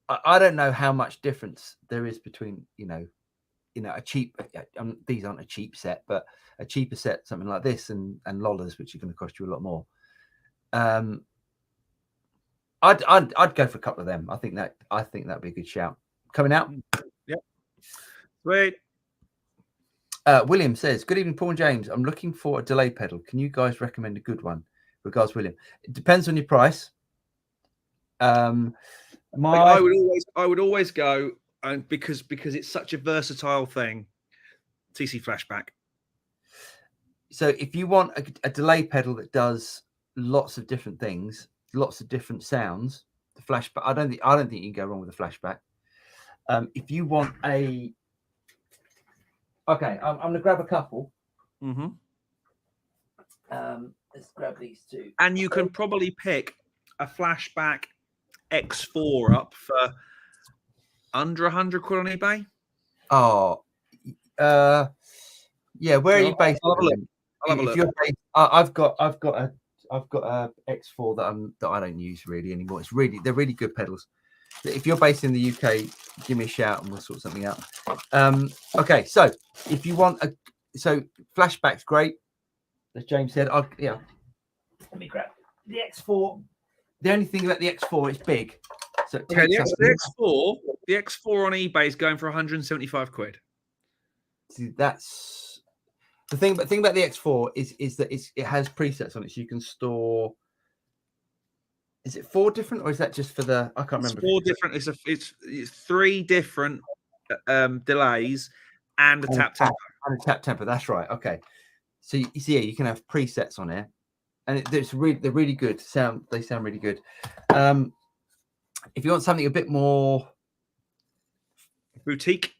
I don't know how much difference there is between a cheap. These aren't a cheap set, but a cheaper set, something like this, and Lola's, which are going to cost you a lot more. I'd go for a couple of them. I think that'd be a good shout. Coming out. Yep. Sweet. William says, good evening, Paul and James. I'm looking for a delay pedal. Can you guys recommend a good one? Regards, William. It depends on your price. I would always go, and because it's such a versatile thing, TC flashback. So if you want a delay pedal that does lots of different things, lots of different sounds, the flashback, I don't think you can go wrong with a flashback. If you want a, okay, I'm gonna grab a couple. Mm-hmm. Let's grab these two. And you can probably pick a flashback X4 up for under 100 quid on eBay. Oh, yeah. Where are you based? I'll have a look. I'll have a look. You're based, I've got a X4 that I don't use really anymore. They're really good pedals. If you're based in the UK, give me a shout and we'll sort something out. Okay, so if you want so flashback's great, as James said. Yeah. Let me grab the X4. The only thing about the X4, it's big. So it takes the X4 on eBay is going for 175 quid. See, that's the thing. But the thing about the X4 is that it has presets on it, so you can store. Is it 4 different, or is that just for the? I can't remember. 4 different. It's 3 different delays and a tap tempo. And a tap tempo. That's right. Okay. So you see, you can have presets on here, and they're really good. They sound really good. If you want something a bit more boutiquey,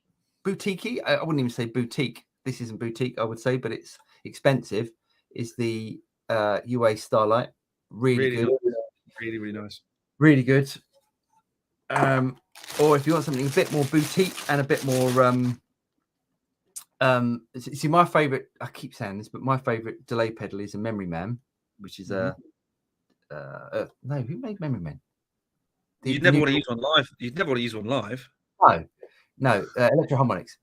I wouldn't even say boutique. This isn't boutique, I would say, but it's expensive. Is the UA Starlight really good? Really nice. Really good. Or if you want something a bit more boutique and a bit more see, my favorite, I keep saying this, but my favorite delay pedal is a Memory Man, which is no, who made Memory Man? You'd never want to use one live. You'd never want to use one live. No, Electro Harmonics.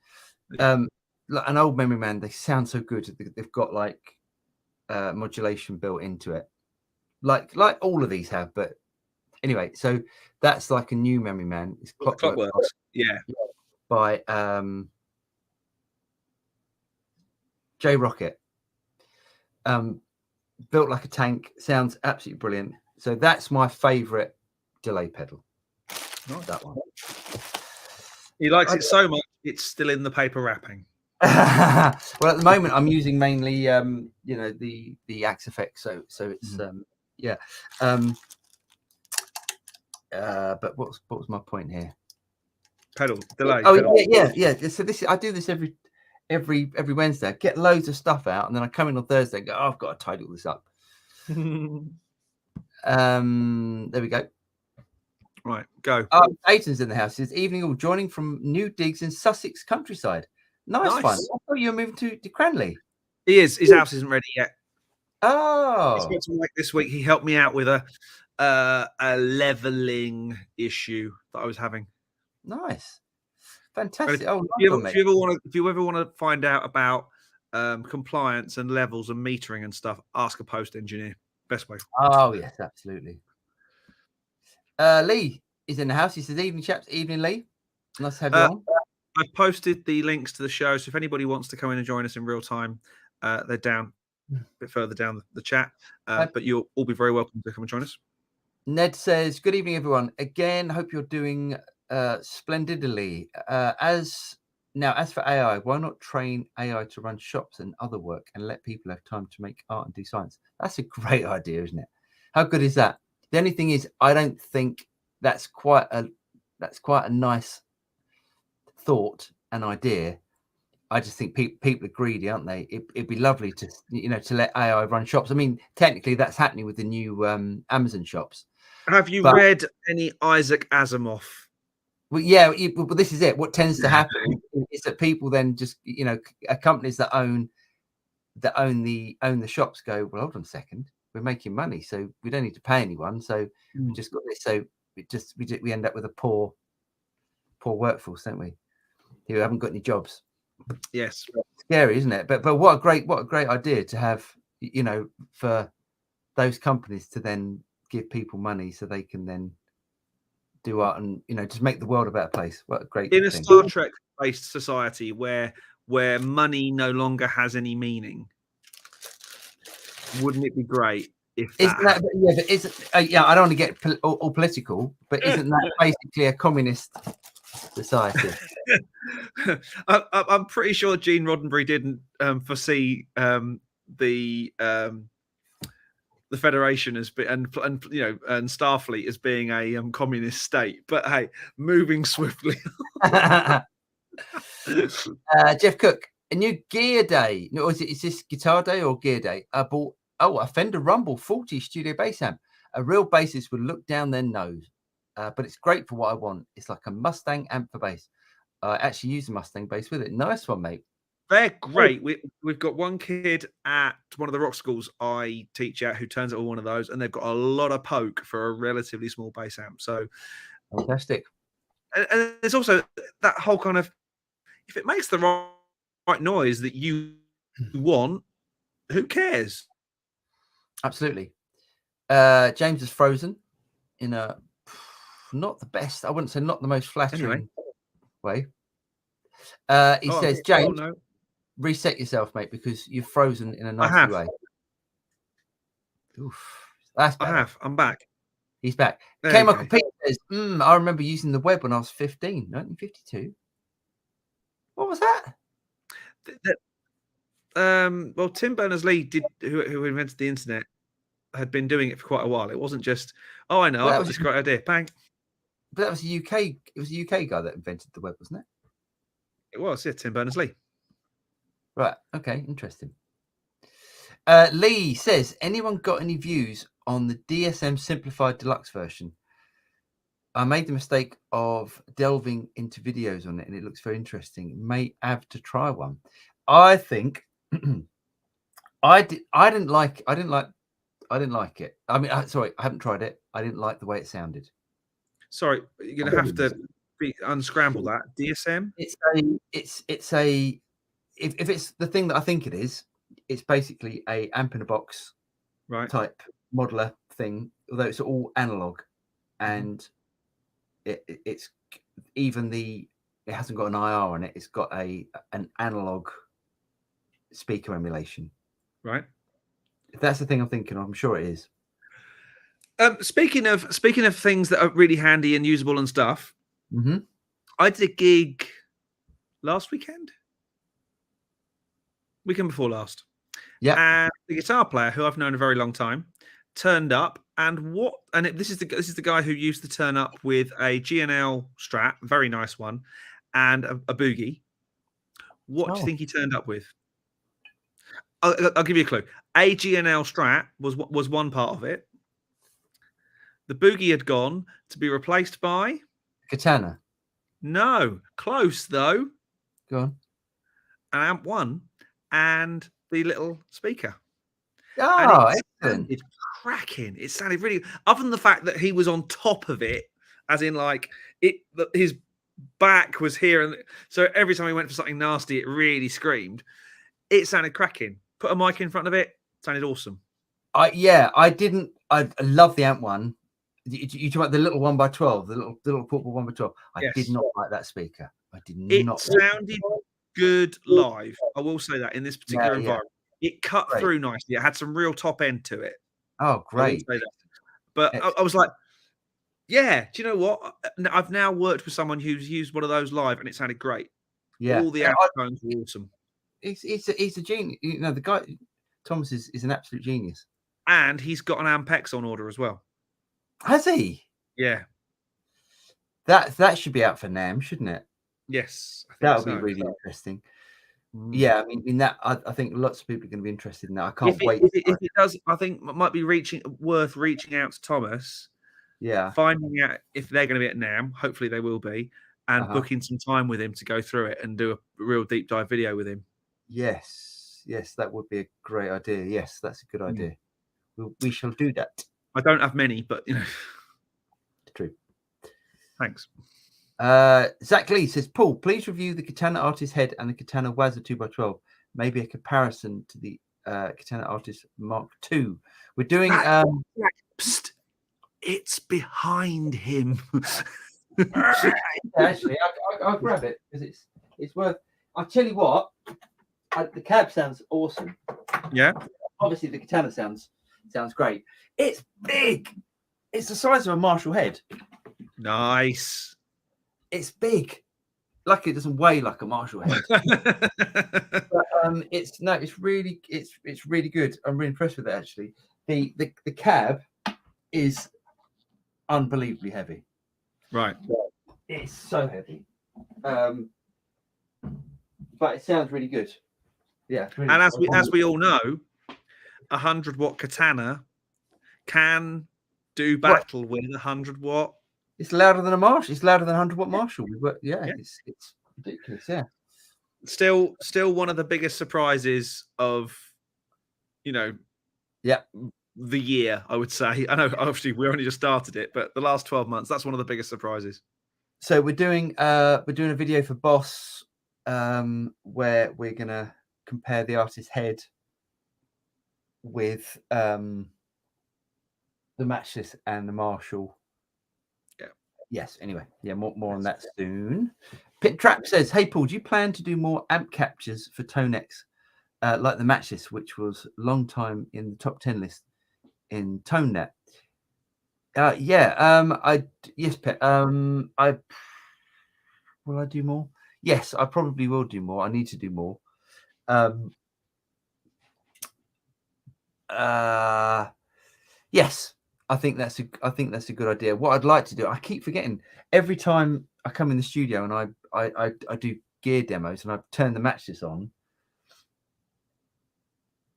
Like an old Memory Man, they sound so good. They've got like modulation built into it, like all of these have. But anyway, so that's like a new Memory Man. It's Clockwork. Yeah. By J Rocket. Built like a tank, sounds absolutely brilliant. So that's my favorite delay pedal. Not that one. He likes it so much, it's still in the paper wrapping. Well, at the moment, I'm using mainly, the Axe effect. So it's yeah. But what was my point here? Pedal delay. Oh pedal. Yeah. So I do this every Wednesday. I get loads of stuff out, and then I come in on Thursday and go, I've got to tidy all this up. There we go. Right, go. Aiton's in the house. It's evening all, joining from new digs in Sussex countryside. Nice fun. I thought you were moving to Cranley. He is. His house isn't ready yet. Oh. He's got to work this week. He helped me out with a leveling issue that I was having. Nice. Fantastic. If you ever want to find out about compliance and levels and metering and stuff, ask a post engineer. Best way. Oh yes, absolutely. Lee is in the house. He says, "Evening, chaps. Evening, Lee. Nice to have you on." I've posted the links to the show, so if anybody wants to come in and join us in real time, they're down a bit further down the chat. But you'll all be very welcome to come and join us. Ned says, "Good evening, everyone. Again, hope you're doing splendidly. As for AI, why not train AI to run shops and other work and let people have time to make art and do science?" That's a great idea, isn't it? How good is that? The only thing is, I don't think that's quite a nice thought and idea. I just think people are greedy, aren't they? It'd be lovely to let AI run shops. I mean, technically, that's happening with the new Amazon shops. Have you read any Isaac Asimov? Well, yeah, but this is it. What tends to happen is that people then just, companies that own the shops go, well, hold on a second, we're making money, so we don't need to pay anyone. So we just got this. So we end up with a poor workforce, don't we? Who haven't got any jobs. Yes, scary, isn't it? But what a great idea to have, for those companies to then give people money so they can then do art and just make the world a better place. What a great in a thing. Star Trek based society where money no longer has any meaning. Wouldn't it be great if that? I don't want to get all political, but isn't that basically a communist society. I'm pretty sure Gene Roddenberry didn't foresee the Federation as and Starfleet as being a communist state. But hey, moving swiftly. Jeff Cook, a new gear day. No, is this guitar day or gear day? I bought a Fender Rumble 40 studio bass amp. A real bassist would look down their nose, but it's great for what I want. It's like a Mustang amp for bass. I actually use a Mustang bass with it. Nice one, mate. They're great. We've got one kid at one of the rock schools I teach at who turns out one of those, and they've got a lot of poke for a relatively small bass amp. So fantastic. And there's also that whole kind of, if it makes the right noise that you want, who cares? Absolutely. James is frozen in a not the best, I wouldn't say not the most flattering way. He says, James, reset yourself, mate, because you've frozen in a nasty way. Oof, that's better. I have. I'm back. He's back. K. Michael Pete says, I remember using the web when I was 15, 1952. What was that? Well, Tim Berners-Lee who invented the internet, had been doing it for quite a while. It wasn't just, I know, I've got this great idea. Bang. But that was a UK. It was a UK guy that invented the web, wasn't it? It was, yeah, Tim Berners-Lee. Right. Okay. Interesting. Lee says, anyone got any views on the DSM Simplified Deluxe version? I made the mistake of delving into videos on it, and it looks very interesting. May have to try one. I think I didn't like it. I mean, sorry, I haven't tried it. I didn't like the way it sounded. Sorry, you're gonna have to unscramble that. DSM. It's if it's the thing that I think it is, it's basically a amp in a box, type modeler thing. Although it's all analog, and it's even it hasn't got an IR on it. It's got an analog speaker emulation. Right. If that's the thing I'm thinking of, I'm sure it is. Speaking of things that are really handy and usable and stuff, I did a gig last weekend before last. Yeah. And the guitar player, who I've known a very long time, turned up, and this is the guy who used to turn up with a GNL Strat, very nice one, and a Boogie. What do you think he turned up with? I'll give you a clue. A GNL Strat was one part of it. The Boogie had gone to be replaced by Katana. No, close though. Go on. An Amp 1 and the little speaker. Oh, and it sounded cracking. It sounded really, other than the fact that he was on top of it, as in like his back was here, and so every time he went for something nasty, it really screamed. It sounded cracking. Put a mic in front of it, sounded awesome. I love the Amp 1. You talk about the little 1x12, the little portable 1x12. I did not like that speaker. I did not. It sounded good live. I will say that in this particular environment, it cut through nicely. It had some real top end to it. Oh, great! But I was like, yeah. Do you know what? I've now worked with someone who's used one of those live, and it sounded great. Yeah, all the tones were awesome. He's a genius. You know, the guy Thomas is an absolute genius, and he's got an Amp X on order as well. Has he? Yeah. That should be out for NAMM, shouldn't it? Yes. That would be really interesting. Yeah, I mean, I think lots of people are going to be interested in that. I can't wait. If it does, I think it might be worth reaching out to Thomas. Yeah. Finding out if they're going to be at NAMM. Hopefully they will be, and booking some time with him to go through it and do a real deep dive video with him. Yes, that would be a great idea. Yes, that's a good idea. We shall do that. I don't have many, but you know, true. Thanks. Zach Lee says, Paul, please review the Katana Artist Head and the Katana Wazza 2x12. Maybe a comparison to the Katana Artist Mark II. We're doing. Psst, it's behind him. Actually, I'll grab it because it's worth. I'll tell you what. The cab sounds awesome. Yeah. Obviously, the Katana sounds great. It's big. It's the size of a Marshall head. Nice. it's big. Lucky it doesn't weigh like a Marshall head. But, it's really good. I'm really impressed with it actually. The cab is unbelievably heavy. Right. It's so heavy. But it sounds really good. Yeah. Really, and as we all know, 100-watt Katana can do battle with 100-watt. It's louder than a Marshall. It's louder than 100-watt Marshall. Yeah. It's ridiculous. Yeah. Still one of the biggest surprises of, the year, I would say. I know obviously we only just started it, but the last 12 months, that's one of the biggest surprises. So we're doing a video for Boss where we're gonna compare the artist's head with the Matchless and the Marshall. Yeah. Yes. Anyway, yeah. More on that soon. Pit Trap says, "Hey Paul, do you plan to do more amp captures for Tonex, like the Matchless, which was a long time in the top 10 list in ToneNet?" Yes, Pit. Will I do more? Yes, I probably will do more. I need to do more. Yes, I think that's a good idea. What I'd like to do, I keep forgetting every time I come in the studio and I do gear demos and I turn the Matchless on.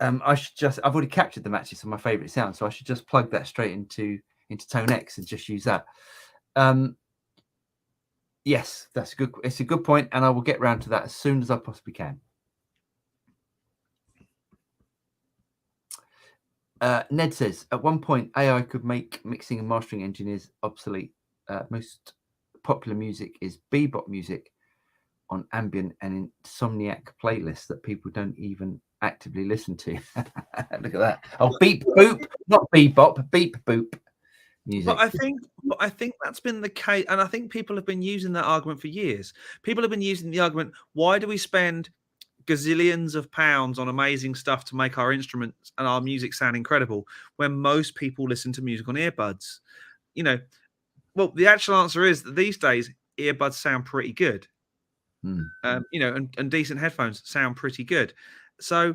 I've already captured the Matchless on my favorite sound, so I should just plug that straight into ToneX and just use that. Yes, it's a good point, and I will get round to that as soon as I possibly can. Ned says, at one point, AI could make mixing and mastering engineers obsolete. Most popular music is bebop music on ambient and insomniac playlists that people don't even actively listen to. Look at that. Oh, beep boop, not bebop, beep boop music. But I think that's been the case, and I think people have been using that argument for years. People have been using the argument, why do we spend gazillions of pounds on amazing stuff to make our instruments and our music sound incredible when most people listen to music on earbuds? Well, the actual answer is that these days earbuds sound pretty good. And decent headphones sound pretty good. So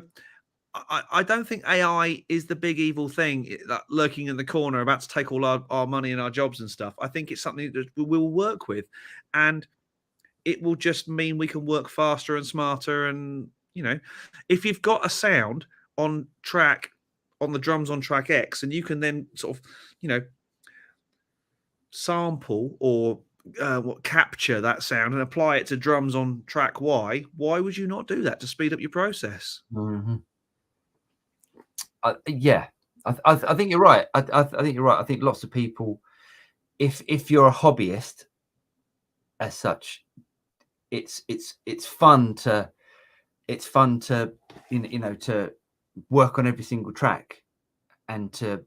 I don't think AI is the big evil thing lurking in the corner about to take all our money and our jobs and stuff. I think it's something that we will work with, and it will just mean we can work faster and smarter. And, if you've got a sound on the drums on track X, and you can then sort of, sample or capture that sound and apply it to drums on track Y, why would you not do that to speed up your process? Yeah, I think you're right. I think you're right. I think lots of people, if you're a hobbyist as such, it's fun to to work on every single track and to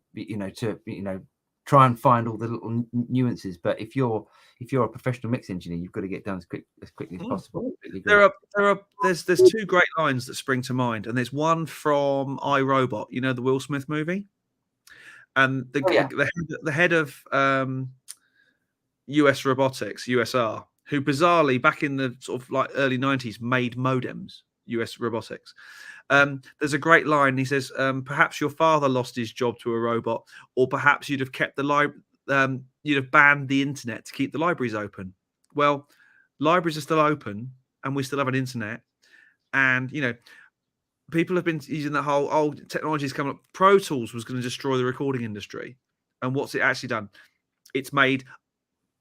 try and find all the little nuances. But if you're a professional mix engineer, you've got to get done as quickly as possible. There's two great lines that spring to mind, and there's one from iRobot, the Will Smith movie, and the head of US robotics, USR, who bizarrely back in the sort of like early 90s made modems, US robotics. There's a great line. He says, perhaps your father lost his job to a robot, or perhaps you'd have kept you'd have banned the internet to keep the libraries open. Well, libraries are still open and we still have an internet. And, people have been using that whole old technologies coming up. Pro Tools was going to destroy the recording industry. And what's it actually done? It's made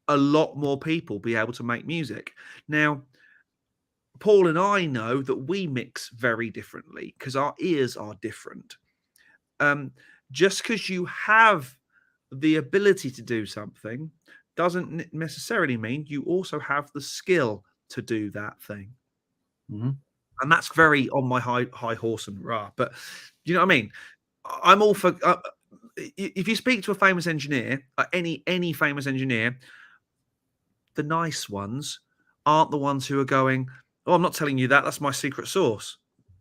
a lot more people be able to make music. Now, Paul and I know that we mix very differently because our ears are different. Just because you have the ability to do something doesn't necessarily mean you also have the skill to do that thing. And that's very on my high horse and rah. But you know what I mean? I'm all for if you speak to a famous engineer, any famous engineer, the nice ones aren't the ones who are going, "Oh, I'm not telling you that. That's my secret sauce."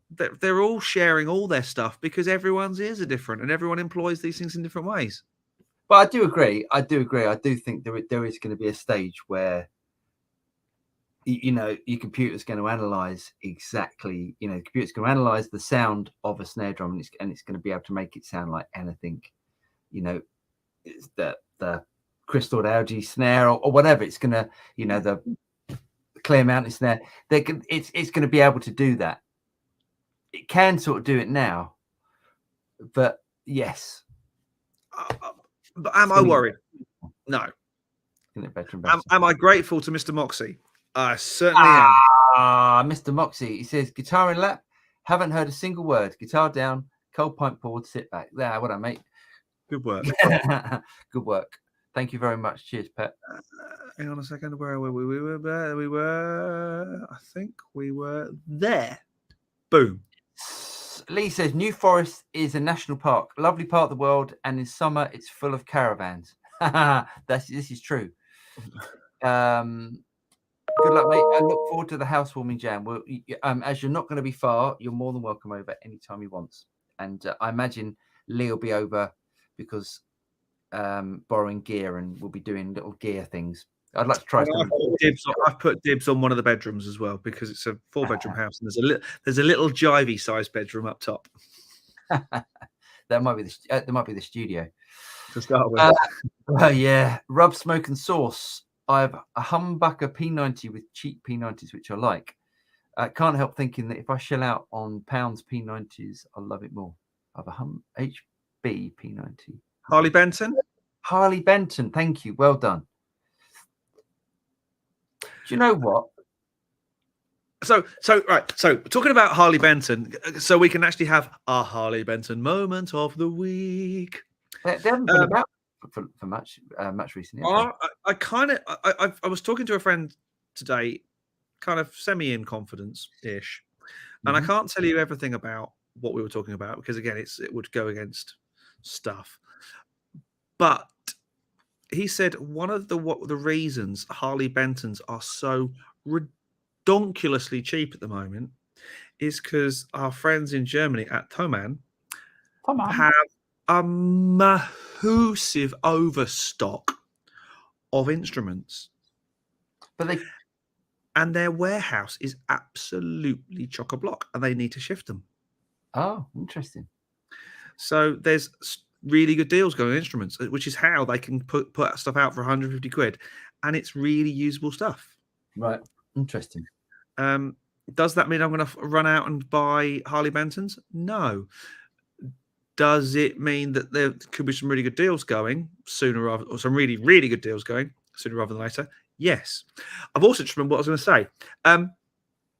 They're all sharing all their stuff because everyone's ears are different and everyone employs these things in different ways. But I do agree. I do think there is going to be a stage where your computer's going to analyze exactly, the computer's going to analyze the sound of a snare drum, and it's going to be able to make it sound like anything, it's the crystal algae snare or whatever. It's going to, the clear mountain snare. It's going to be able to do that. It can sort of do it now, but yes. But am I worried? No. Better and better. Am I grateful to Mr. Moxie? I certainly am. Mr. Moxie, he says, guitar in lap, haven't heard a single word. Guitar down, cold pint poured, sit back. There, what I mate. Good work. Good work. Thank you very much. Cheers, Pet. Hang on a second. Where were we? We were. I think we were there. Boom. Lee says New Forest is a national park, lovely part of the world, and in summer it's full of caravans. This is true. Good luck, mate. I look forward to the housewarming jam. As you're not going to be far, you're more than welcome over anytime you want. And I imagine Lee will be over because borrowing gear, and we'll be doing little gear things. I'd like to try. I've put dibs on one of the bedrooms as well because it's a 4-bedroom house, and there's a little jivey sized bedroom up top. That might be the studio To start with. Yeah, rub, smoke, and sauce. I have a humbucker P90 with cheap P90s, which I like. I can't help thinking that if I shell out on pounds P90s, I'll love it more. I have a HB P90. Harley Benton. Harley Benton, thank you. Well done. Do you know what? So talking about Harley Benton, so we can actually have a Harley Benton moment of the week. They haven't been about for much recently. I was talking to a friend today, kind of semi in confidence-ish, and I can't tell you everything about what we were talking about because again, it would go against stuff. But he said one of the reasons Harley Bentons are so ridiculously cheap at the moment is because our friends in Germany at Thomann have a massive overstock of instruments, and their warehouse is absolutely chock-a-block, and they need to shift them. Oh, interesting. So there's really good deals going on instruments, which is how they can put stuff out for 150 quid, and it's really usable stuff. Right. Interesting. Does that mean I'm going to run out and buy Harley Bentons? No. Does it mean that there could be some really good deals going sooner or some really, really good deals going sooner rather than later? Yes. I've also just remembered what I was going to say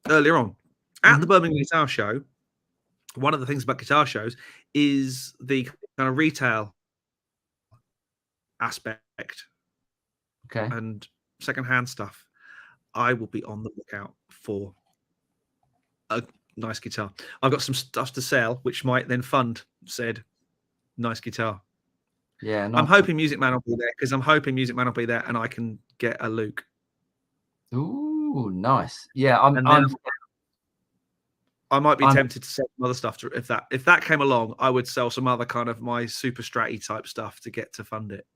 earlier on. At the Birmingham Guitar Show, one of the things about guitar shows is the kind of retail aspect and secondhand stuff. I will be on the lookout for a nice guitar. I've got some stuff to sell, which might then fund said nice guitar. Yeah, I'm hoping Music Man will be there because I'm hoping Music Man will be there and I can get a Luke. Ooh, nice. Yeah, I might be tempted to sell some other stuff if that came along. I would sell some other kind of my super stratty type stuff to get to fund it.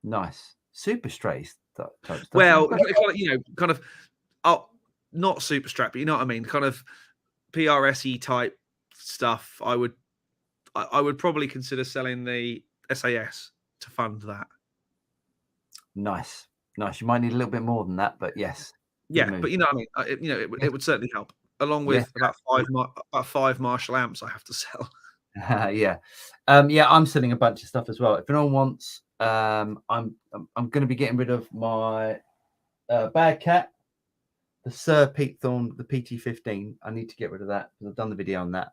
Nice, super stratty type stuff. Well, kind of not super strat, but you know what I mean. Kind of PRSE type stuff. I would probably consider selling the SAS to fund that. Nice. You might need a little bit more than that, but yes. Yeah, but you know what I mean. It would certainly help. Along with about five Marshall amps I have to sell. Yeah, I'm selling a bunch of stuff as well. If anyone wants, I'm going to be getting rid of my Bad Cat, the Sir Pete Thorne, the PT15. I need to get rid of that because I've done the video on that.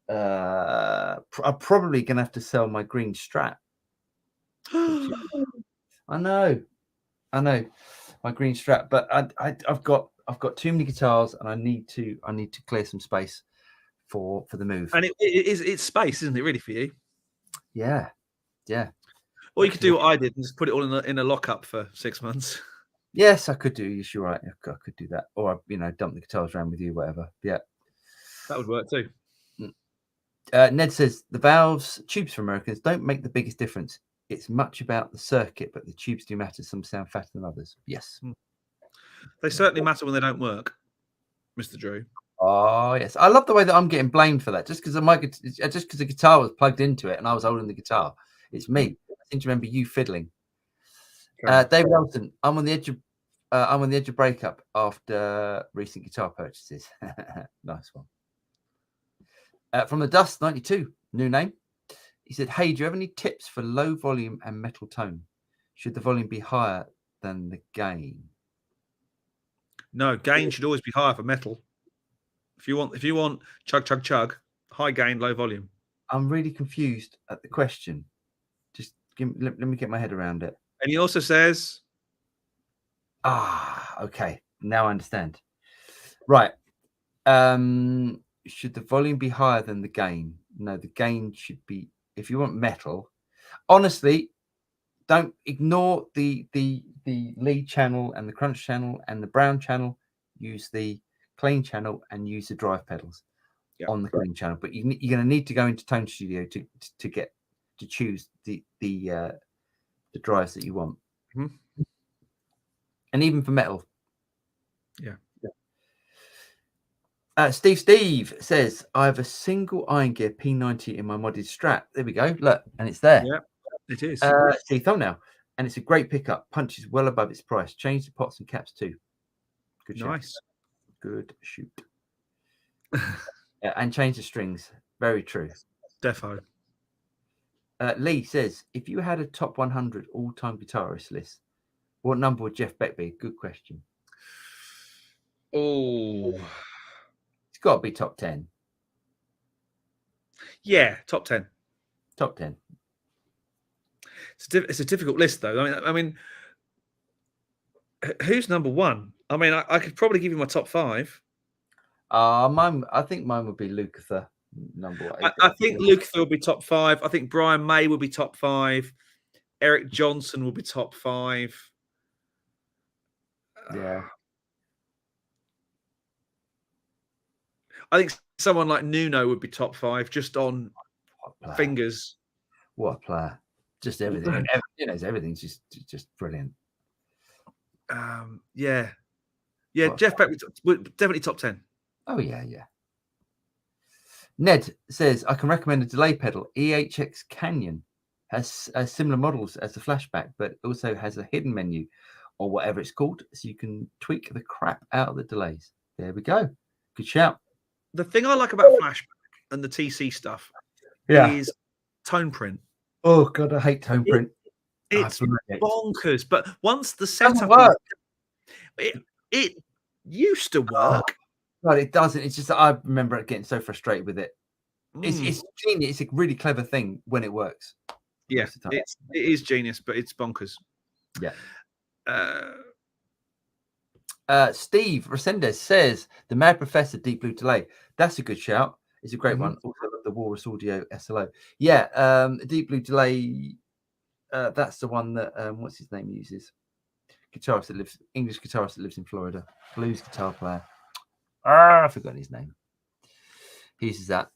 I'm probably going to have to sell my green Strat. I know, my green Strat, but I've got too many guitars, and I need to clear some space for the move. And it's space, isn't it, really, for you? Yeah. Or you could do what I did and just put it all in a lockup for 6 months. Yes, I could do. Yes, you're right. I could do that, or dump the guitars around with you, whatever. Yeah, that would work too. Ned says the valves tubes for Americans don't make the biggest difference. It's much about the circuit, but the tubes do matter. Some sound fatter than others. Yes. They certainly matter when they don't work, Mr. Drew. Oh yes, I love the way that I'm getting blamed for that. Just because the guitar was plugged into it and I was holding the guitar. It's me. I seem to remember you fiddling. Okay. David Elton, I'm on the edge of breakup after recent guitar purchases. Nice one. From the Dust 92, new name. He said, "Hey, do you have any tips for low volume and metal tone? Should the volume be higher than the gain?" No, gain should always be higher for metal. If you want chug chug chug, high gain, low volume. I'm really confused at the question. Just let me get my head around it. And he also says, okay, now I understand. Right. Should the volume be higher than the gain? No, the gain should be, if you want metal. Honestly, don't ignore the lead channel and the crunch channel and the brown channel. Use the clean channel and use the drive pedals on the clean channel. But you're going to need to go into Tone Studio to choose the drives that you want. Mm-hmm. And even for metal. Yeah. Steve says, "I have a single iron gear P90 in my modded Strat." There we go. Look, and it's there. Yeah, it is. See thumbnail, and it's a great pickup. Punches well above its price. Change the pots and caps too. Good shoot. Nice. Good shoot. And change the strings. Very true. Defo. Lee says, "If you had a top 100 all-time guitarist list, what number would Jeff Beck be?" Good question. Oh, it's got to be top 10. Yeah, top 10. Top 10. It's a difficult list, though. I mean, who's number one? I mean, I could probably give you my top 5. I think mine would be Lukather, number 1. I think Lukather will be top 5. I think Brian May will be top 5. Eric Johnson will be top 5. Yeah. I think someone like Nuno would be top 5 just on fingers. What a player. Just everything. Everything's just brilliant. Yeah. Jeff Beck would definitely top 10. Oh yeah. Ned says, "I can recommend a delay pedal. EHX Canyon has similar models as the Flashback, but also has a hidden menu or whatever it's called, so you can tweak the crap out of the delays." There we go. Good shout. The thing I like about Flashback and the TC stuff is tone print. Oh God, I hate tone print. It's bonkers. But once the setup it used to work. But it doesn't. It's just that I remember getting so frustrated with it. It's genius. It's a really clever thing when it works. Yeah, it is genius, but it's bonkers. Yeah. Steve Resendez says, "The Mad Professor Deep Blue Delay." That's a good shout. It's a great one. Also the Walrus Audio SLO. Yeah, Deep Blue Delay. That's the one that what's his name uses. English guitarist that lives in Florida. Blues guitar player. I forgot his name. He uses that.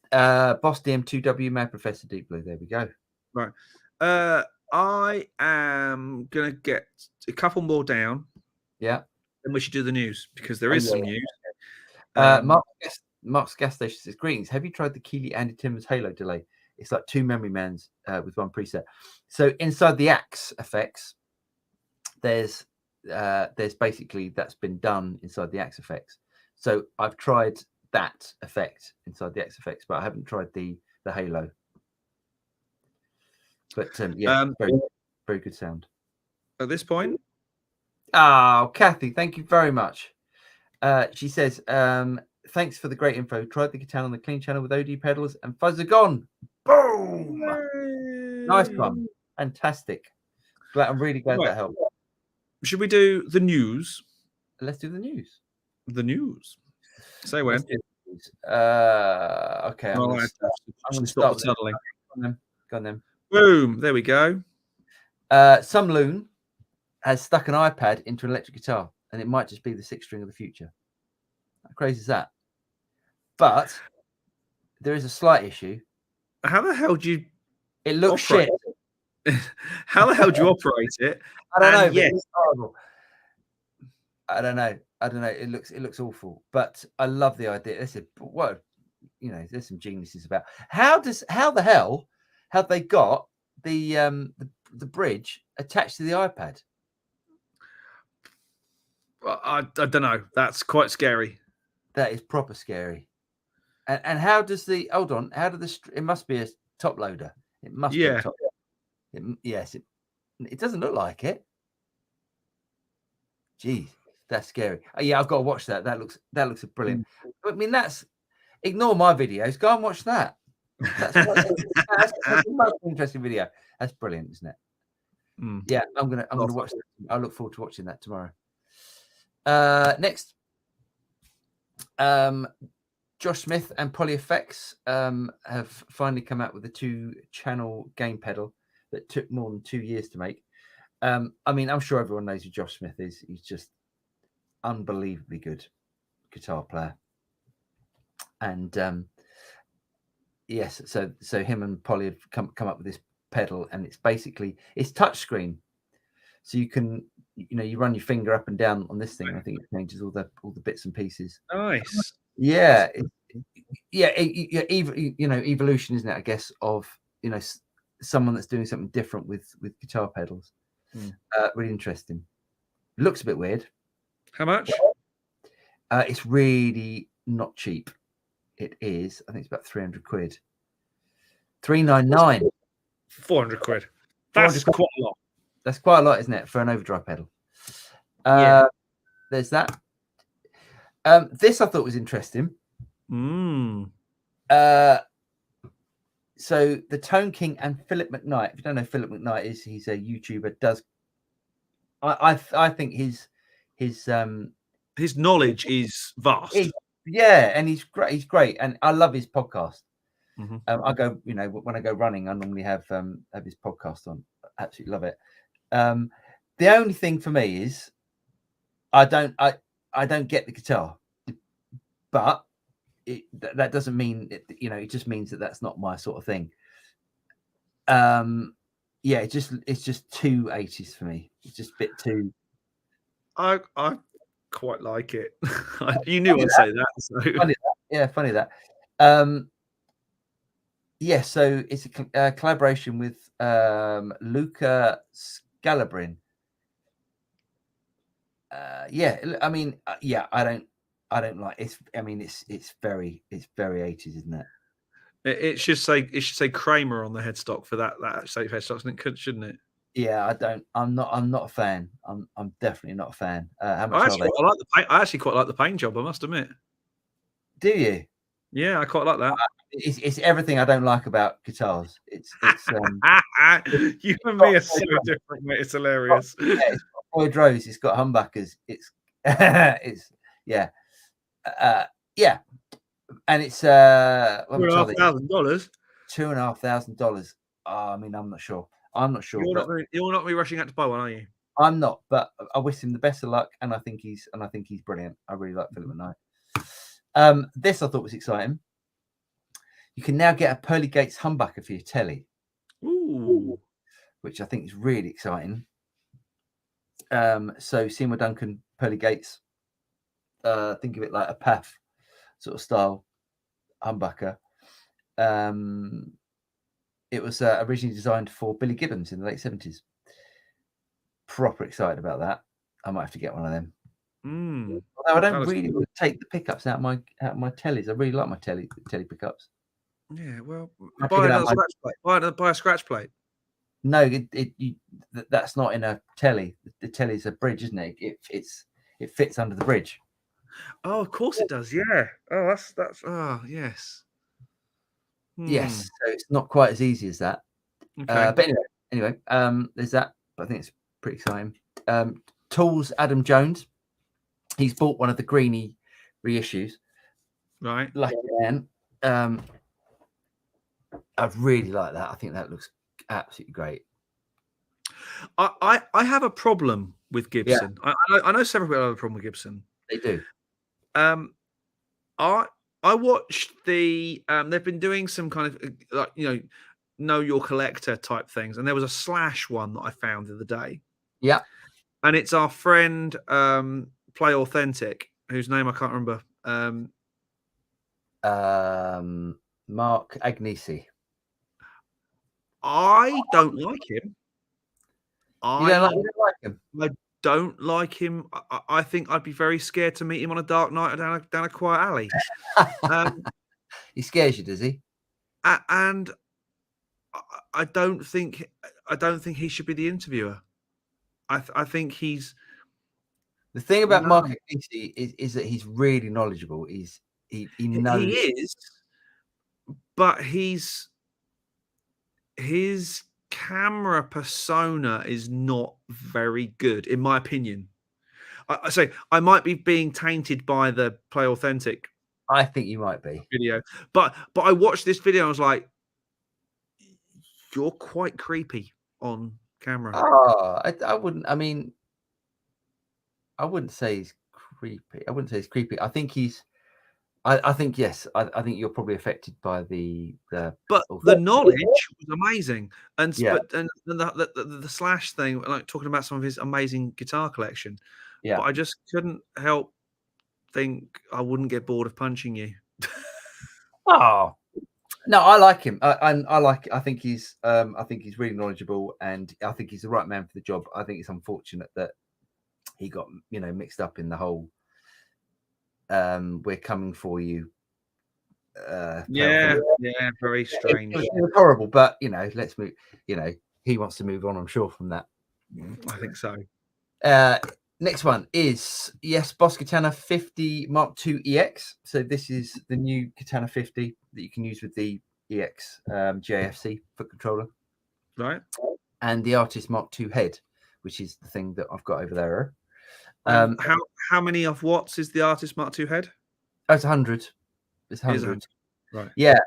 Boss DM2W Mad Professor Deep Blue. There we go. Right. I am gonna get a couple more down. Yeah. Then we should do the news because there is some news. Mark's gas station says, "Greetings. Have you tried the Keeley Andy Timmons Halo delay? It's like 2 memory mans with 1 preset." So inside the Axe effects, there's basically that's been done inside the Axe effects. So I've tried that effect inside the Axe effects, but I haven't tried the Halo. But very, very good sound at this point. Oh, Kathy, thank you very much. She says, "Thanks for the great info. Tried the Katana on the clean channel with OD pedals and fuzz are gone. Boom! Yay. Nice one. Fantastic. I'm really glad that helped." Should we do the news? Let's do the news. The news. Say when. Okay. I'm going to stop the tunneling. Go on then. Boom. There we go. Some loon has stuck an iPad into an electric guitar, and it might just be the 6th string of the future. How crazy is that? But there is a slight issue. How the hell do you? It looks shit. How the hell do you operate it? I don't know. Yes. It's horrible. I don't know. It looks awful, but I love the idea. Listen, what there's some geniuses about how the hell have they got the bridge attached to the iPad? I don't know. That's quite scary. That is proper scary. And how does the hold on? How do the it must be a top loader? It must be a top. Yes, it doesn't look like it. Jeez, that's scary. Oh, yeah, I've got to watch that. That looks brilliant. I mean, ignore my videos. Go and watch that. That's a most interesting video. That's brilliant, isn't it? Yeah, I'm gonna watch that. I look forward to watching that tomorrow. Next, Josh Smith and Poly Effects have finally come out with a 2-channel gain pedal that took more than 2 years to make. I mean, I'm sure everyone knows who Josh Smith is. He's just unbelievably good guitar player. And yes, so him and Polly have come up with this pedal, and it's touchscreen, so you can you run your finger up and down on this thing. And I think it changes all the bits and pieces. Nice. Yeah, evolution, isn't it? I guess of someone that's doing something different with guitar pedals. Really interesting. It looks a bit weird. How much? It's really not cheap. It is. I think it's about 300 quid. 399. 400 quid. That's quite a lot. That's quite a lot, isn't it, for an overdrive pedal? There's that. This I thought was interesting. So the Tone King and Philip McKnight. If you don't know Philip McKnight he's a YouTuber. I think his knowledge is vast. And he's great. He's great, and I love his podcast. I go, when I go running, I normally have his podcast on. I absolutely love it. The only thing for me is I don't get the guitar, but that doesn't mean it just means that that's not my sort of thing. It's just too 80s for me. It's just a bit too. I quite like it. You knew I'd say that. So. Funny that. So it's a collaboration with Luca Scalabrin. I mean, I don't like it. I mean, it's very 80s, isn't it? It should say Kramer on the headstock for that safe headstock, shouldn't it? Yeah, I'm not a fan. I'm definitely not a fan. How much I actually quite like the paint job, I must admit. Do you? Yeah, I quite like that. It's everything I don't like about guitars. It's you and me are so different, mate. It's hilarious. It's got Boyd Rose. It's got humbuckers. It's and it's $2,500. $2,500. I mean, I'm not sure. You're not going to be rushing out to buy one, are you? I'm not, but I wish him the best of luck, and I think he's brilliant. I really like Philip McKnight. This I thought was exciting. You can now get a Pearly Gates humbucker for your telly. Ooh. Which I think is really exciting. So Seymour Duncan Pearly Gates, think of it like a PAF sort of style humbucker. It was originally designed for Billy Gibbons in the late 70s. Proper excited about that. I might have to get one of them. Although I don't really want to take the pickups out of my tellies. I really like my telly pickups. Yeah, well, buy a scratch plate. No, that's not in a telly. The telly's a bridge, isn't it? It fits under the bridge. Oh, of course it does. Yeah. Oh, that's. Oh, yes. Yes. So it's not quite as easy as that. Okay. But anyway, there's that. But I think it's pretty exciting. Tools Adam Jones. He's bought one of the Greenie reissues. Right. Lucky man. I really like that. I think that looks absolutely great. I have a problem with Gibson. Yeah. I know several people have a problem with Gibson. They do. I watched the they've been doing some kind of know your collector type things, and there was a Slash one that I found the other day. Yeah. And it's our friend Play Authentic, whose name I can't remember. Mark Agnesi. I don't like him. You don't like him? I don't like him. I think I'd be very scared to meet him on a dark night down a quiet alley. He scares you, does he? And I don't think he should be the interviewer. I think he's the thing about Mark Agnesi is that he's really knowledgeable. He knows he is, but his camera persona is not very good, in my opinion. I say I might be being tainted by the Play Authentic. I think you might be video, but I watched this video and I was like, you're quite creepy on camera. Oh, I wouldn't. I mean, I wouldn't say he's creepy. I wouldn't say he's creepy. I think he's. I think yes. I think you're probably affected by the. But the knowledge was amazing, and yeah. but and the Slash thing, like talking about some of his amazing guitar collection. Yeah. But I just couldn't help think I wouldn't get bored of punching you. Oh no, I like him. I like. I think he's really knowledgeable, and I think he's the right man for the job. I think it's unfortunate that he got mixed up in the whole. We're coming for you. Yeah, very strange. It was horrible, but let's move. He wants to move on, I'm sure, from that. I think so. Next one is Boss Katana 50 Mark II EX. So this is the new Katana 50 that you can use with the EX JFC foot controller, right? And the Artist Mark II head, which is the thing that I've got over there. How many of watts is the Artist Mark II head? Oh, it's 100. It's 100. Right. Yeah.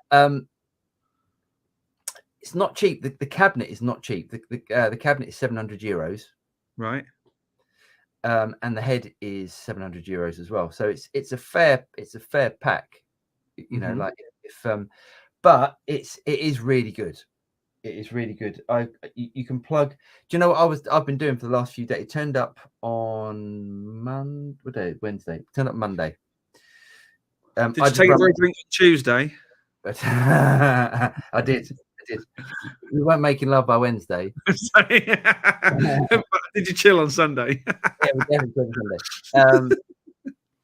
It's not cheap. The cabinet is not cheap. The cabinet is €700. Right. And the head is €700 as well. So it's a fair pack. Like but it is really good. It is really good. You can plug. Do you know what I've been doing for the last few days? It turned up on Wednesday. It turned up Monday. Did you take it for a drink on Tuesday? I did. We weren't making love by Wednesday. Did you chill on Sunday? Yeah, we definitely chilled on Sunday.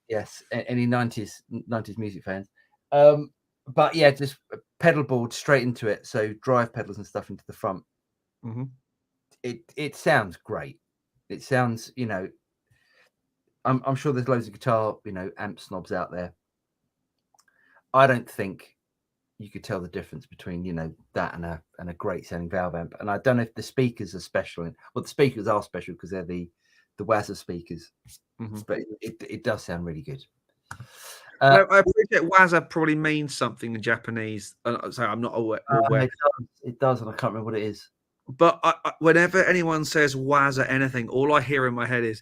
Yes, any 90s music fans. But yeah, just pedalboard straight into it. So drive pedals and stuff into the front. Mm-hmm. It sounds great. It sounds, I'm sure there's loads of guitar, amp snobs out there. I don't think you could tell the difference between, that and a great sounding valve amp. And I don't know if the speakers are special. Well, the speakers are special because they're the Wazza speakers. Mm-hmm. But it does sound really good. I appreciate Wazza probably means something in Japanese. So I'm not aware. It does, and I can't remember what it is. But whenever anyone says Wazza anything, all I hear in my head is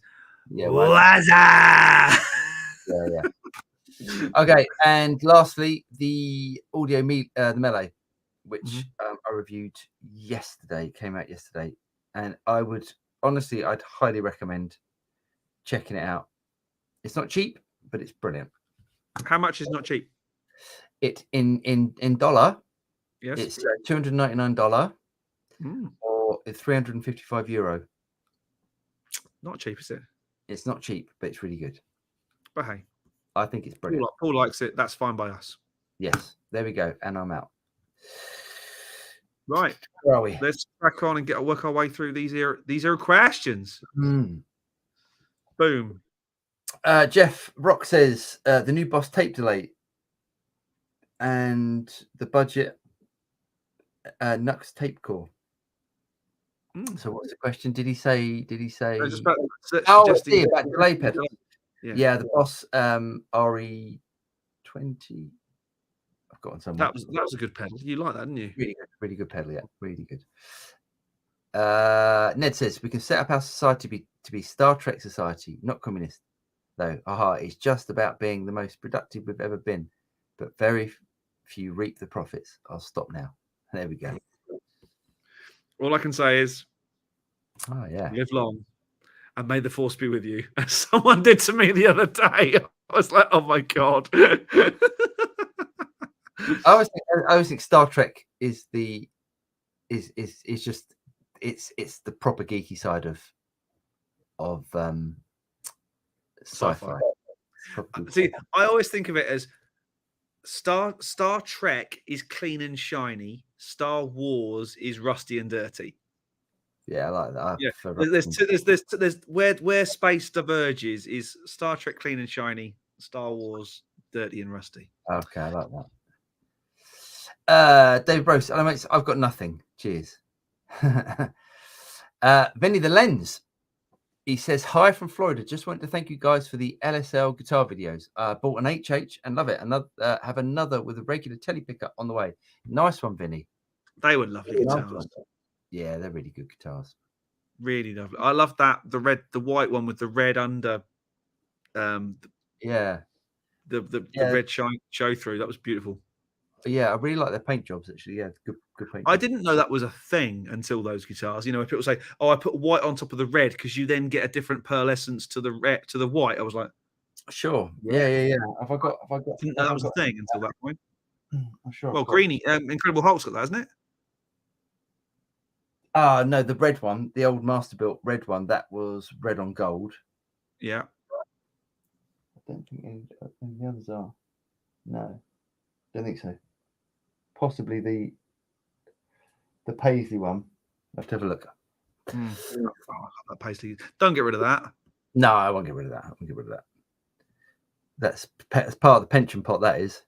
Wazza. Yeah. Okay, and lastly, the audio the Melee, which I reviewed yesterday, came out yesterday, and I'd highly recommend checking it out. It's not cheap, but it's brilliant. How much is not cheap? It in dollar. Yes, it's $299 or €355. Not cheap, is it? It's not cheap, but it's really good. But hey, I think it's brilliant. Paul likes it. That's fine by us. Yes, there we go, and I'm out. Right, where are we? Let's crack on and work our way through these are questions. Boom. Jeff Rock says the new Boss tape delay and the budget Nux tape core. So what's the question? Did he say? About delay pedal. Yeah, the Boss RE20. I've gotten some. That was a good pedal. You like that, didn't you? Really good pedal. Yeah, really good. Ned says we can set up our society to be Star Trek society, not communist. Though, it's just about being the most productive we've ever been, but very few reap the profits. I'll stop now. There we go. All I can say is, live long and may the force be with you, as someone did to me the other day. I was like, oh my God. I always think Star Trek is just it's the proper geeky side of sci-fi. See, I always think of it as Star Trek is clean and shiny. Star Wars is rusty and dirty. Yeah, I like that. Yeah, there's where space diverges is Star Trek clean and shiny, Star Wars dirty and rusty. Okay, I like that. Dave Brose, I've got nothing. Cheers. Vinny the Lens. He says, hi from Florida. Just wanted to thank you guys for the LSL guitar videos. Bought an HH and love it. Have another with a regular telly pickup on the way. Nice one, Vinny. They were lovely guitars. Yeah, they're really good guitars. Really lovely. I love that. The white one with the red under. Yeah. The red show through. That was beautiful. Yeah, I really like their paint jobs, actually. Yeah, good paint jobs. I didn't know that was a thing until those guitars. You know, if people say, "Oh, I put white on top of the red," because you then get a different pearlescence to the red to the white. I was like, sure, yeah. Have I got? Didn't know that was a thing until that point. I'm sure. Well, Greenie, Incredible Hulk's got that, hasn't it? No, the red one, the old Masterbuilt red one, that was red on gold. Yeah. I don't think any the others are. No, don't think so. Possibly the Paisley one. I have to have a look. Oh, that Paisley. Don't get rid of that. No, I won't get rid of that. That's part of the pension pot, that is.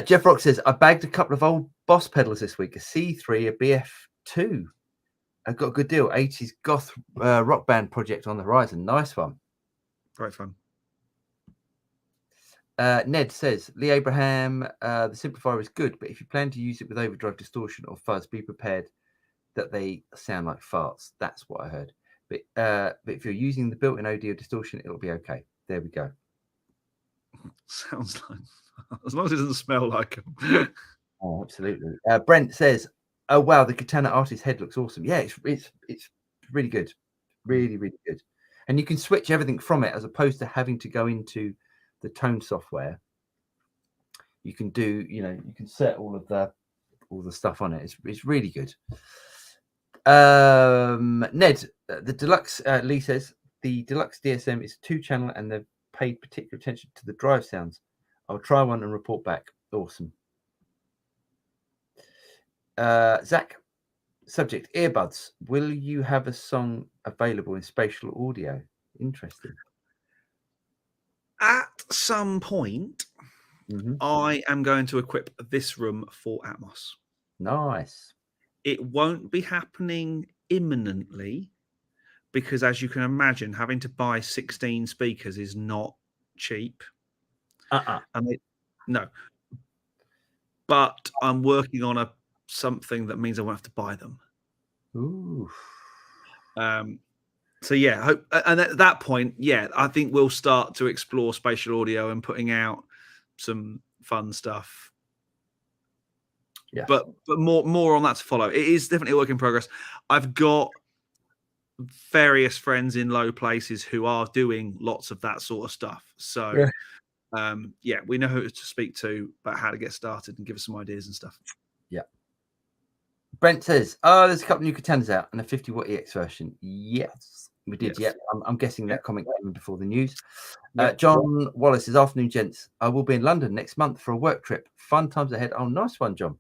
Jeff Rock says, I bagged a couple of old Boss pedals this week, a C3, a BF2. I got a good deal. 80s goth rock band project on the horizon. Nice one. Great fun. Ned says, Lee Abraham, the simplifier is good, but if you plan to use it with overdrive, distortion, or fuzz, be prepared that they sound like farts. That's what I heard. But if you're using the built-in audio distortion, it'll be okay. There we go. Sounds like, as long as it doesn't smell like them. Oh, absolutely. Brent says, oh wow, the Katana artist head looks awesome. Yeah, it's really good. Really, really good. And you can switch everything from it as opposed to having to go into the tone software. You can do, you can set all the stuff on it. It's really good. Ned, the deluxe, Lee says, the deluxe DSM is 2-channel and they've paid particular attention to the drive sounds. I'll try one and report back. Awesome. Zach, subject, earbuds. Will you have a song available in spatial audio? Interesting. At some point, I am going to equip this room for Atmos. Nice. It won't be happening imminently because, as you can imagine, having to buy 16 speakers is not cheap. No. But I'm working on something that means I won't have to buy them. Ooh. So yeah, and at that point, yeah, I think we'll start to explore spatial audio and putting out some fun stuff. Yeah, but more on that to follow. It is definitely a work in progress. I've got various friends in low places who are doing lots of that sort of stuff. So yeah, we know who to speak to about how to get started and give us some ideas and stuff. Yeah. Brent says, oh, there's a couple of new Katanas out and a 50-watt EX version. Yes, we did. Yes. Yeah, I'm guessing that comment came before the news. John Wallace says, afternoon, gents. I will be in London next month for a work trip. Fun times ahead. Oh, nice one, John.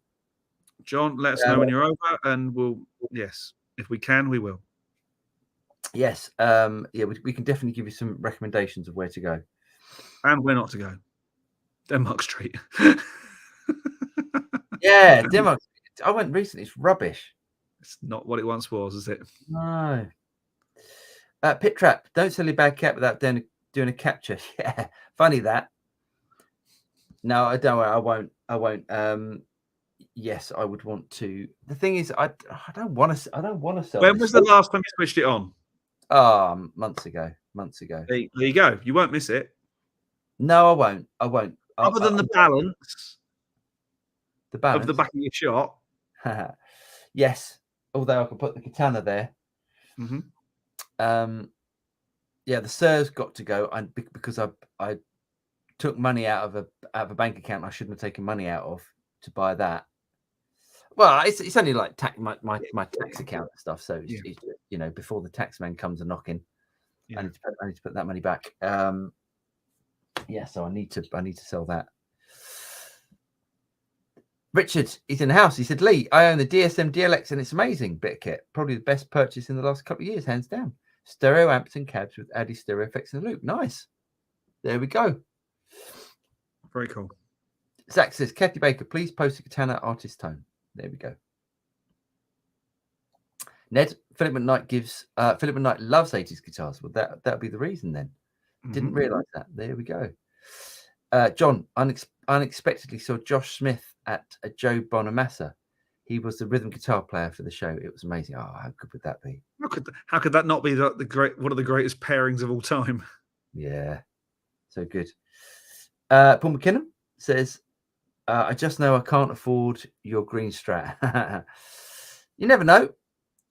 John, let us know when you're over and we'll, yes, if we can, we will. Yes. Yeah, we can definitely give you some recommendations of where to go. And where not to go. Denmark Street. Yeah, Denmark. I went recently. It's rubbish. It's not what it once was, is it? No. Pit Trap. Don't sell your bad cat without doing a capture. Yeah, funny that. No, I don't. I won't. Yes, I would want to. The thing is, I don't want to. I don't want to sell. When was the last time you switched it on? Months ago. There you go. You won't miss it. No, I won't. Other than the balance of the back of your shot. Yes, although I can put the Katana there. the Sir's got to go, and because I took money out of a bank account I shouldn't have taken money out of to buy that. Well, it's only like my tax account and stuff. So it's, you know, before the tax man comes a knocking, I need to put that money back. Yeah, so I need to sell that. Richard, he's in the house. He said, Lee, I own the DSM DLX and it's amazing bit of kit. Probably the best purchase in the last couple of years, hands down. Stereo amps and cabs with added stereo effects in the loop. Nice. There we go. Very cool. Zach says, Kathy Baker, please post a Katana artist tone. There we go. Ned, Philip McKnight loves 80s guitars. Well, that'll be the reason then. Didn't realise that. There we go. John, unexpectedly saw Josh Smith at a Joe Bonamassa. He was the rhythm guitar player for the show. It was amazing. Oh, how good would that be? How could that not be one of the greatest pairings of all time? Yeah, so good. Paul McKinnon says, I just know I can't afford your green Strat. You never know.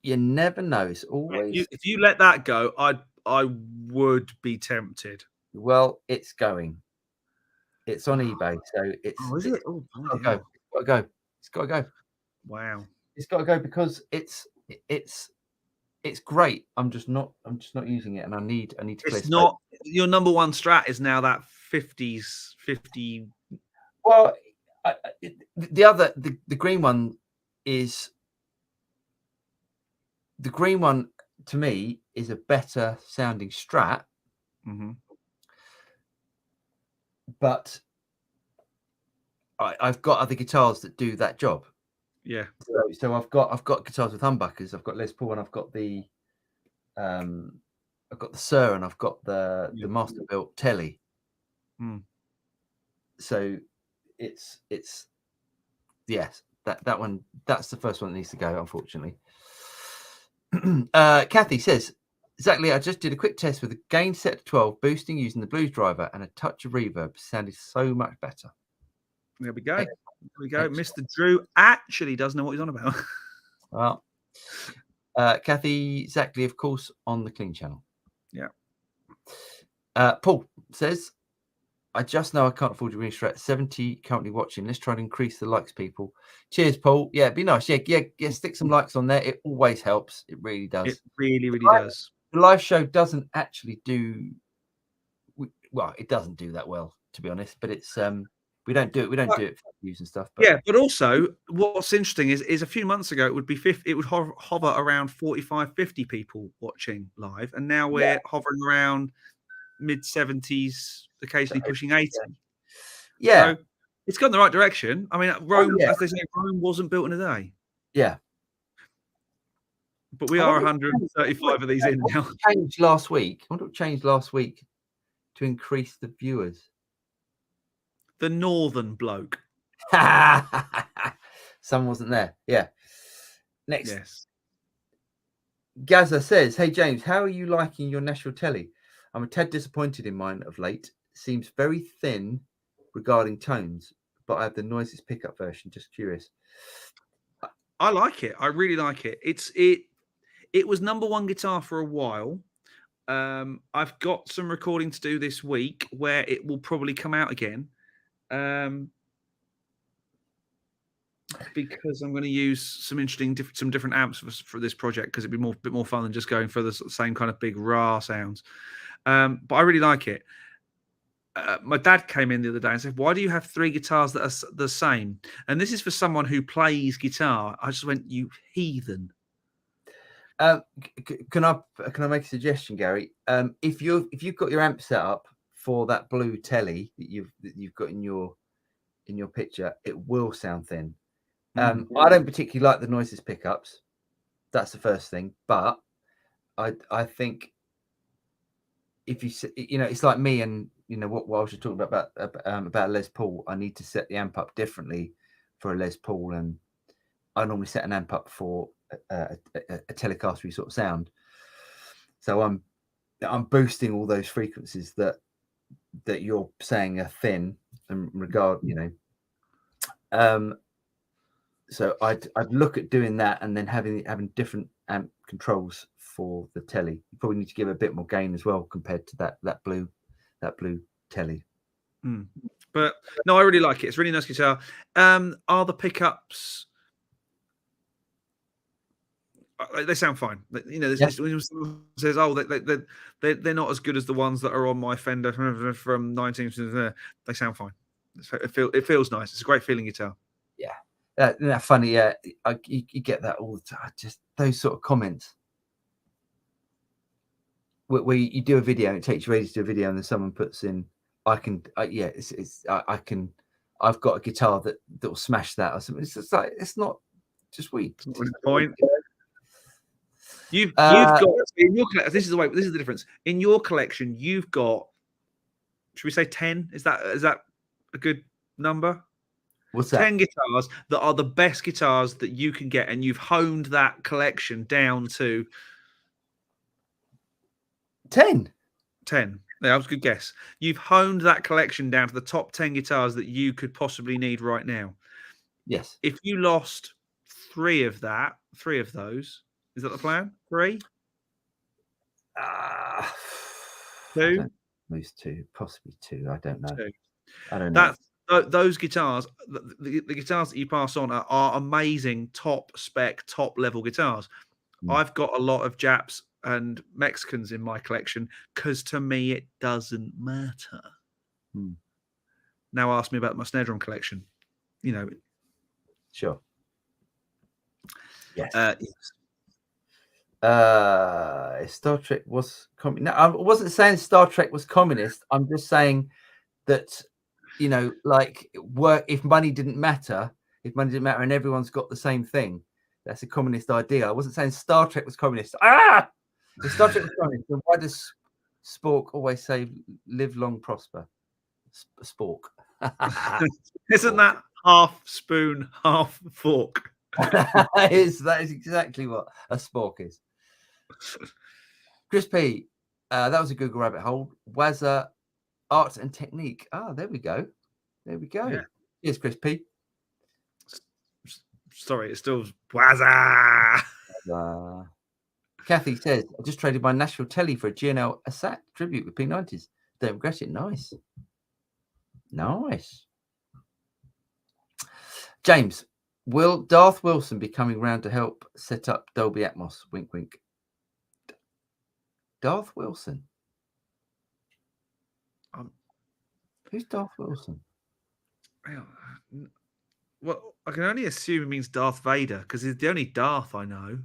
You never know. It's always. If you let that go, I would be tempted. Well, it's going. It's on eBay, so it's. Oh, is it? Oh, it's got to go. It's got to go. Wow. It's got to go because it's great. I'm just not using it, and I need to. It's not your number one Strat is now that 50. Well, the green one is. The green one to me is a better sounding Strat, but I've got other guitars that do that job. Yeah. So I've got guitars with humbuckers. I've got Les Paul and I've got the Sir and I've got the Masterbuilt Telly. So it's yes, that one, that's the first one that needs to go, unfortunately. Kathy says, exactly, I just did a quick test with a gain set to 12 boosting using the blues driver and a touch of reverb. Sounded so much better. There we go. There we go. Mr. Drew actually does know what he's on about. Well, Kathy, exactly, of course, on the Clean channel. Yeah. Paul says, I just know I can't afford your Strat. 70 currently watching. Let's try to increase the likes, people. Cheers, Paul. Yeah, it'd be nice. Yeah. Stick some likes on there. It always helps. It really does. It really, really does. The live show doesn't actually do well. It doesn't do that well, to be honest. But it's we don't do it. We don't do it for views and stuff. But... Yeah, but also what's interesting is a few months ago it would be 50. It would hover around 45, 50 people watching live, and now we're hovering around mid 70s, occasionally pushing 80. Yeah, so it's gone in the right direction. I mean, Rome, as they say, Rome wasn't built in a day. Yeah, but we are 135 of these in now. Changed last week. I wonder what changed last week to increase the viewers. The northern bloke. Someone wasn't there. Yeah. Next. Yes. Gaza says, hey, James, how are you liking your Nashville telly? I'm a tad disappointed in mine of late. Seems very thin regarding tones, but I have the noiseless pickup version. Just curious. I like it. I really like it. It was number one guitar for a while. I've got some recording to do this week where it will probably come out again. Because I'm going to use some different amps for this project, because it'd be a bit more fun than just going for the same kind of big raw sounds. But I really like it. My dad came in the other day and said, why do you have three guitars that are the same? And this is for someone who plays guitar. I just went, you heathen. Can I make a suggestion, Gary? If you've got your amp set up for that blue telly that you've got in your picture, it will sound thin. I don't particularly like the noises pickups. That's the first thing. But I think if it's like me and what I was just talking about Les Paul. I need to set the amp up differently for a Les Paul, and I normally set an amp up for a Telecaster sort of sound. So I'm boosting all those frequencies that you're saying are thin and regard, so I'd look at doing that, and then having different amp controls for the telly. You probably need to give it a bit more gain as well compared to that blue telly. But no, I really like it. It's a really nice guitar. Are the pickups? They sound fine. You know, when someone says, "Oh, they're not as good as the ones that are on my Fender from 19." They sound fine. It feels nice. It's a great feeling guitar. Yeah, that funny. Yeah, you get that all the time. Just those sort of comments where you do a video and it takes you ages to do a video, and then someone puts in, I've got a guitar that will smash that or something. It's just like, it's not just weak. Point. You've got in your collection. This is the difference. In your collection, you've got, should we say 10? Is that a good number? What's that? 10 guitars that are the best guitars that you can get, and you've honed that collection down to 10. 10. Yeah, that was a good guess. You've honed that collection down to the top 10 guitars that you could possibly need right now. Yes. If you lost 3 of those, is that the plan? 3? 2? At least 2, possibly 2. I don't know. 2. I don't know. Those guitars, the guitars that you pass on are amazing, top spec, top level guitars. I've got a lot of Japs and Mexicans in my collection because to me it doesn't matter. Now ask me about my snare drum collection. You know. Sure. Yes. Star Trek was communist. No, I wasn't saying Star Trek was communist. I'm just saying that, you know, like, if money didn't matter, and everyone's got the same thing, that's a communist idea. I wasn't saying Star Trek was communist. If Star Trek was communist, then why does Spork always say "live long, prosper"? Spork. Isn't that half spoon, half fork? That is exactly what a spork is. Chris P, that was a Google rabbit hole. Wazza Art and Technique. There we go. Yeah. Here's Chris P. Sorry, it's still Wazza. Kathy says, I just traded my Nashville telly for a GNL Asat tribute with P90s. Don't regret it. Nice. James, will Darth Wilson be coming round to help set up Dolby Atmos? Wink, wink. Darth Wilson? Who's Darth Wilson? Well, I can only assume it means Darth Vader because he's the only Darth I know.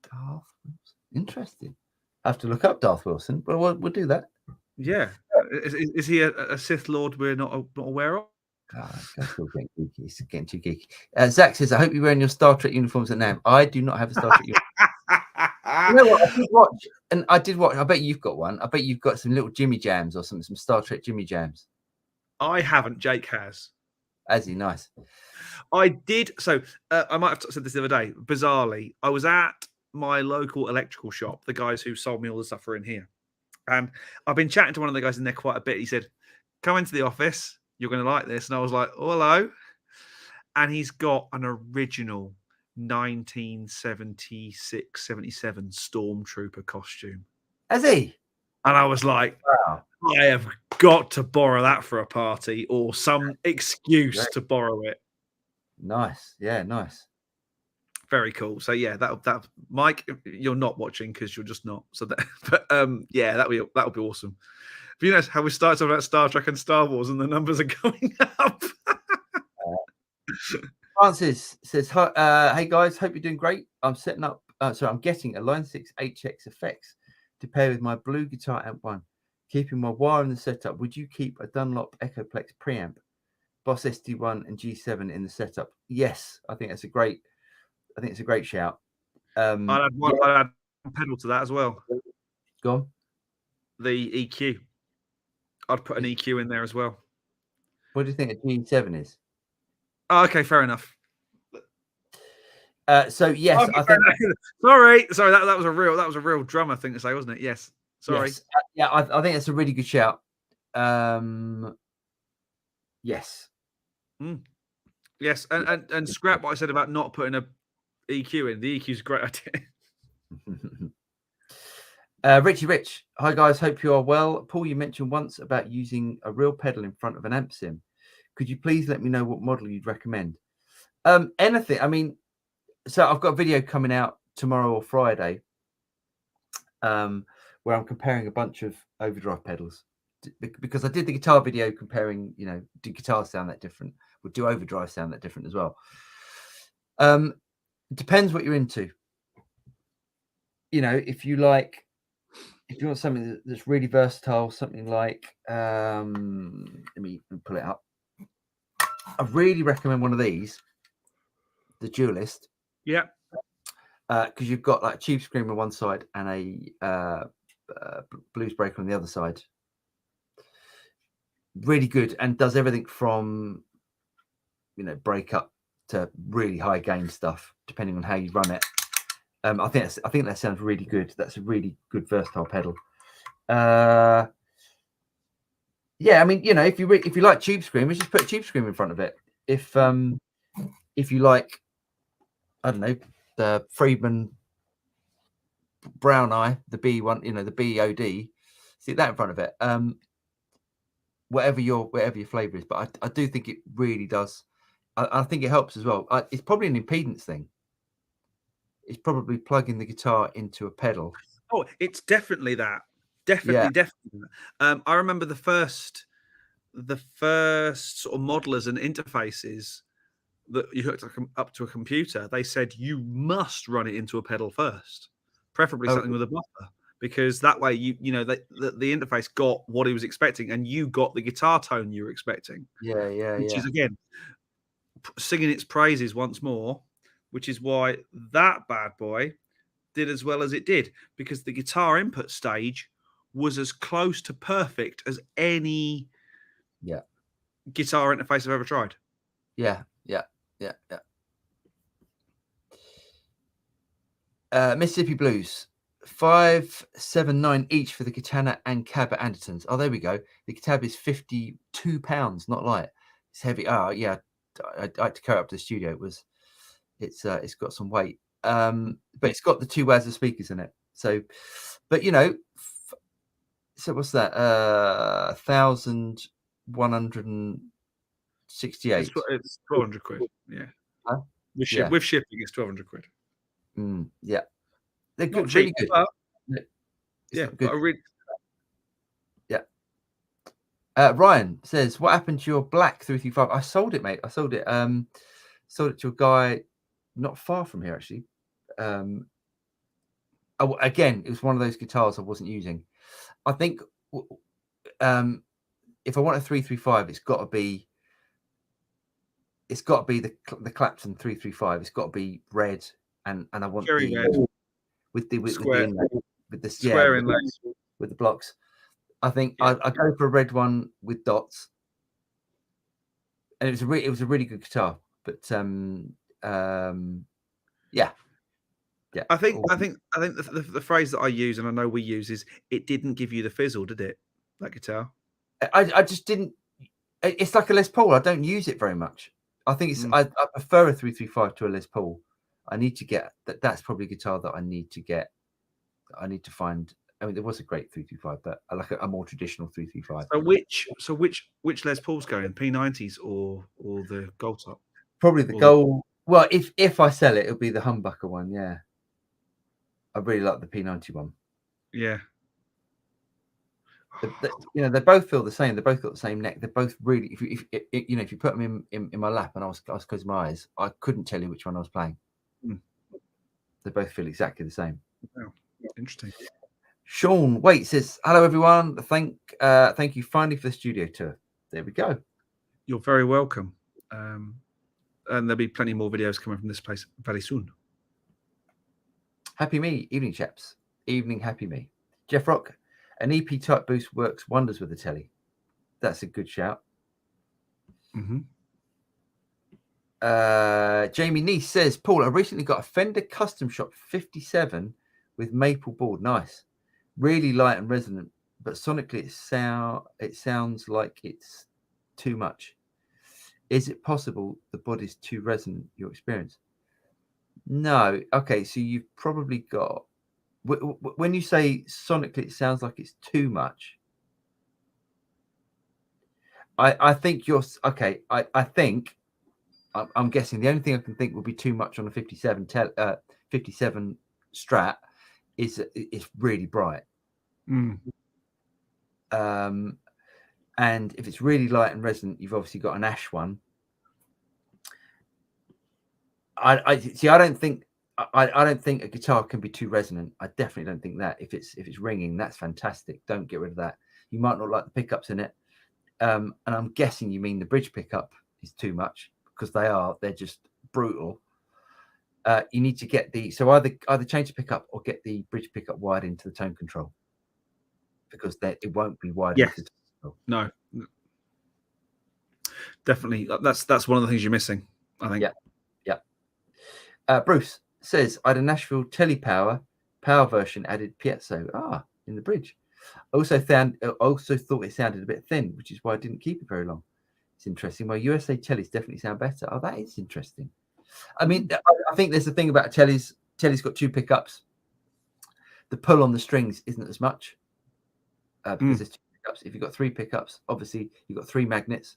Darth Wilson. Interesting. I have to look up Darth Wilson, but we'll do that. Yeah. Is he a Sith Lord we're not aware of? That's still getting geeky. It's getting too geeky. Zach says, I hope you're wearing your Star Trek uniforms at NAMM. I do not have a Star Trek uniform. You know what? I did watch. I bet you've got one. I bet you've got some little Jimmy Jams or some Star Trek Jimmy Jams. I haven't. Jake has. Has he? Nice. I did. So I might have said this the other day. Bizarrely, I was at my local electrical shop. The guys who sold me all the stuff are in here. And I've been chatting to one of the guys in there quite a bit. He said, come into the office. You're going to like this. And I was like, oh, hello. And he's got an original 1976, 77 Stormtrooper costume. Has he? And I was like, wow. I have got to borrow that for a party or some excuse to borrow it. Nice. Yeah, nice. Very cool. So yeah, that Mike, you're not watching because you're just not. So that, but yeah, that'll be awesome. But you know how we started talking about Star Trek and Star Wars, and the numbers are going up. Francis says, "Hey guys, hope you're doing great. I'm setting up. I'm getting a Line 6 HX effects to pair with my Blue Guitar Amp 1. Keeping my wire in the setup. Would you keep a Dunlop Echoplex preamp, Boss SD1 and G7 in the setup? Yes, I think it's a great shout. I'd add one pedal to that as well. Go on. The EQ. I'd put an EQ in there as well. What do you think a G7 is? Oh, okay, fair enough. So yes, I think. Sorry, that was a real drummer thing to say, wasn't it? Yes. Sorry. Yes. Yeah, I think that's a really good shout. Yes. Yes, and scrap what I said about not putting a EQ in. The EQ is a great idea. Richie Rich, hi guys, hope you are well. Paul, you mentioned once about using a real pedal in front of an amp sim. Could you please let me know what model you'd recommend? Anything. I mean, so I've got a video coming out tomorrow or Friday, where I'm comparing a bunch of overdrive pedals, because I did the guitar video comparing, do guitars sound that different? Would do overdrive sound that different as well? It depends what you're into. If you want something that's really versatile, something like, let me pull it up. I really recommend one of these, the Dualist. Yeah. Because you've got like Tube Scream on one side and a Blues Breaker on the other side. Really good, and does everything from break up to really high gain stuff, depending on how you run it. I think that sounds really good. That's a really good versatile pedal. Yeah, I mean, if you like Tube Scream, just put a Tube Scream in front of it. If you like, I don't know, the Friedman Brown Eye, the B one, the BOD, stick that in front of it. Whatever your flavor is, but I do think it really does. I think it helps as well. It's probably an impedance thing. It's probably plugging the guitar into a pedal. Oh, it's definitely that. Definitely. I remember the first sort of modelers and interfaces that you hooked up to a computer. They said you must run it into a pedal first, preferably something with a buffer, because that way the interface got what he was expecting, and you got the guitar tone you were expecting. Which is again singing its praises once more, which is why that bad boy did as well as it did, because the guitar input stage was as close to perfect as any guitar interface I've ever tried. Yeah. Mississippi Blues, $579 each for the Katana and cab at Anderton's. Oh, there we go. The cab is £52, not light. It's heavy. Oh, yeah. I had to carry it up to the studio. It's got some weight. But it's got the 2 Wazza speakers in it. So, but so what's that? 1,168. It's 1,200 quid. Yeah. Huh? With shipping, it's 1,200 quid. Yeah. They're good, Not really cheap, good. But Ryan says, what happened to your black 335? I sold it, mate. I sold it. Sold it to a guy not far from here, actually. Again, it was one of those guitars I wasn't using. I think if I want a 335, it's got to be the Clapton 335. It's got to be red, and I want cherry red with the square inlays with the blocks. I think I go for a red one with dots, and it was a really good guitar. But yeah. I think the phrase that I use, and I know we use, is it didn't give you the fizzle, did it? That guitar. I just didn't. It's like a Les Paul. I don't use it very much. I think it's. I prefer a 335 to a Les Paul. I need to get that. That's probably a guitar that I need to get. I need to find. I mean, there was a great 335, but I like a more traditional 335. So which Les Paul's going? P90s or the Gold Top? Probably the Gold. Well, if I sell it, it'll be the humbucker one. Yeah, I really like the P90 one. Yeah. They both feel the same. They both got the same neck. They're both really. If you put them in my lap and I was closing my eyes, I couldn't tell you which one I was playing. They both feel exactly the same. Wow, interesting. Sean Wait says, hello everyone. Thank you finally for the studio tour. There we go. You're very welcome. And there'll be plenty more videos coming from this place very soon. Happy me, evening chaps. Evening, happy me. Jeff Rock, an EP type boost works wonders with the telly. That's a good shout. Jamie Neese says, Paul, I recently got a Fender Custom Shop 57 with maple board. Nice. Really light and resonant, but sonically it sounds like it's too much. Is it possible the body's too resonant, your experience? No. Okay, so you've probably got when you say sonically, it sounds like it's too much. I think you're okay. I think I'm guessing the only thing I can think would be too much on a 57 Strat is it's really bright. Mm. And if it's really light and resonant, you've obviously got an Ash one. I see. I don't think a guitar can be too resonant. I definitely don't think that. If it's ringing, that's fantastic. Don't get rid of that. You might not like the pickups in it, and I'm guessing you mean the bridge pickup is too much, because they're just brutal. You need to get either change the pickup or get the bridge pickup wired into the tone control, because it won't be wired into the tone control. No, definitely. That's one of the things you're missing, I think. Yeah. Bruce says, I had a Nashville Telepower power version added piezo in the bridge. I also thought it sounded a bit thin, which is why I didn't keep it very long. It's interesting. My USA Tellys definitely sound better. Oh, that is interesting. I mean, I think there's the thing about Tellys. Telly's got 2 pickups. The pull on the strings isn't as much because there's 2 pickups. If you've got 3 pickups, obviously you've got 3 magnets.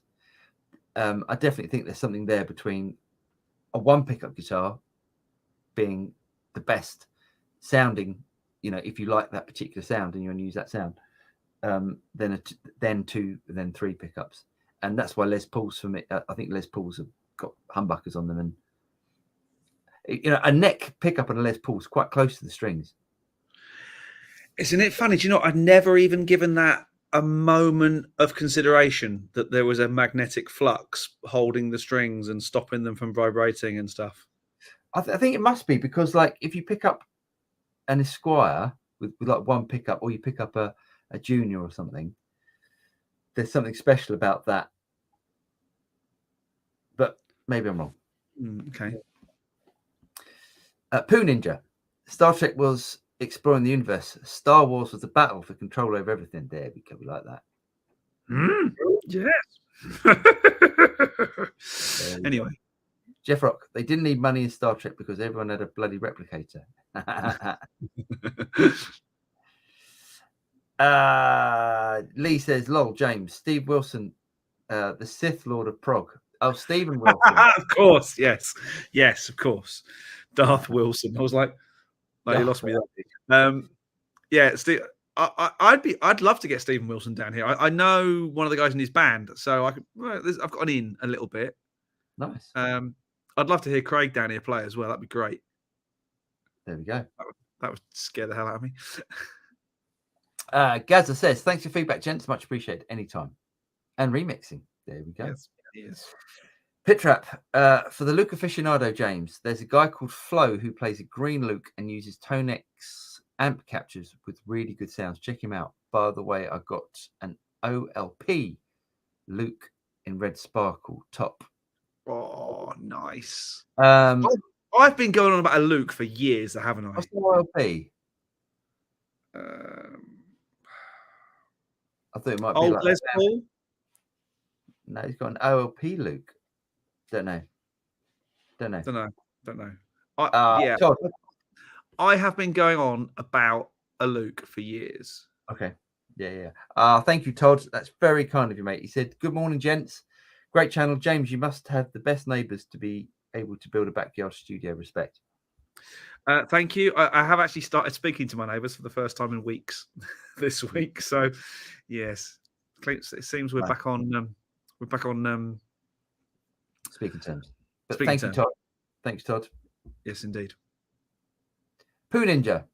I definitely think there's something there between a 1 pickup guitar being the best sounding, if you like that particular sound and you want to use that sound, then 2, then 3 pickups. And that's why Les Pauls, for me, I think Les Pauls have got humbuckers on them, and a neck pickup and a Les Paul is quite close to the strings. Isn't it funny? Do you know, I'd never even given that a moment of consideration, that there was a magnetic flux holding the strings and stopping them from vibrating and stuff. I think it must be, because like if you pick up an Esquire with like 1 pickup, or you pick up a Junior or something, there's something special about that. But maybe I'm wrong. Okay. Pooh Ninja, Star Trek was exploring the universe. Star Wars was the battle for control over everything. There we go, we like that. Yes. Anyway. Jeff Rock, they didn't need money in Star Trek because everyone had a bloody replicator. Lee says, lol, James, Steve Wilson, the Sith Lord of Prog. Oh, Stephen Wilson. Of course, yes. Yes, of course. Darth Wilson. I was like you lost me there. Yeah, Steve, I'd love to get Stephen Wilson down here. I know one of the guys in his band, so I've got an in a little bit. Nice. I'd love to hear Craig down here play as well. That'd be great. There we go. That would scare the hell out of me. Gaza says, thanks for feedback, gents. Much appreciated. Anytime. And remixing. There we go. Yes. Pit Trap. For the Luke aficionado, James, there's a guy called Flo who plays a green Luke and uses Tonex amp captures with really good sounds. Check him out. By the way, I got an OLP Luke in red sparkle top. Oh, nice. I've been going on about a Luke for years, haven't I? What's the OLP? I thought it might be like Les Paul. No, he's got an OLP Luke. Don't know. Yeah. I have been going on about a Luke for years. Okay. Yeah. Thank you, Todd. That's very kind of you, mate. He said, good morning, gents. Great channel. James, you must have the best neighbours to be able to build a backyard studio. Respect. Thank you. I have actually started speaking to my neighbours for the first time in weeks this week. So, yes, it seems we're back on. We're back on speaking terms. But thank you, Todd. Thanks, Todd. Yes, indeed. Pooh Ninja.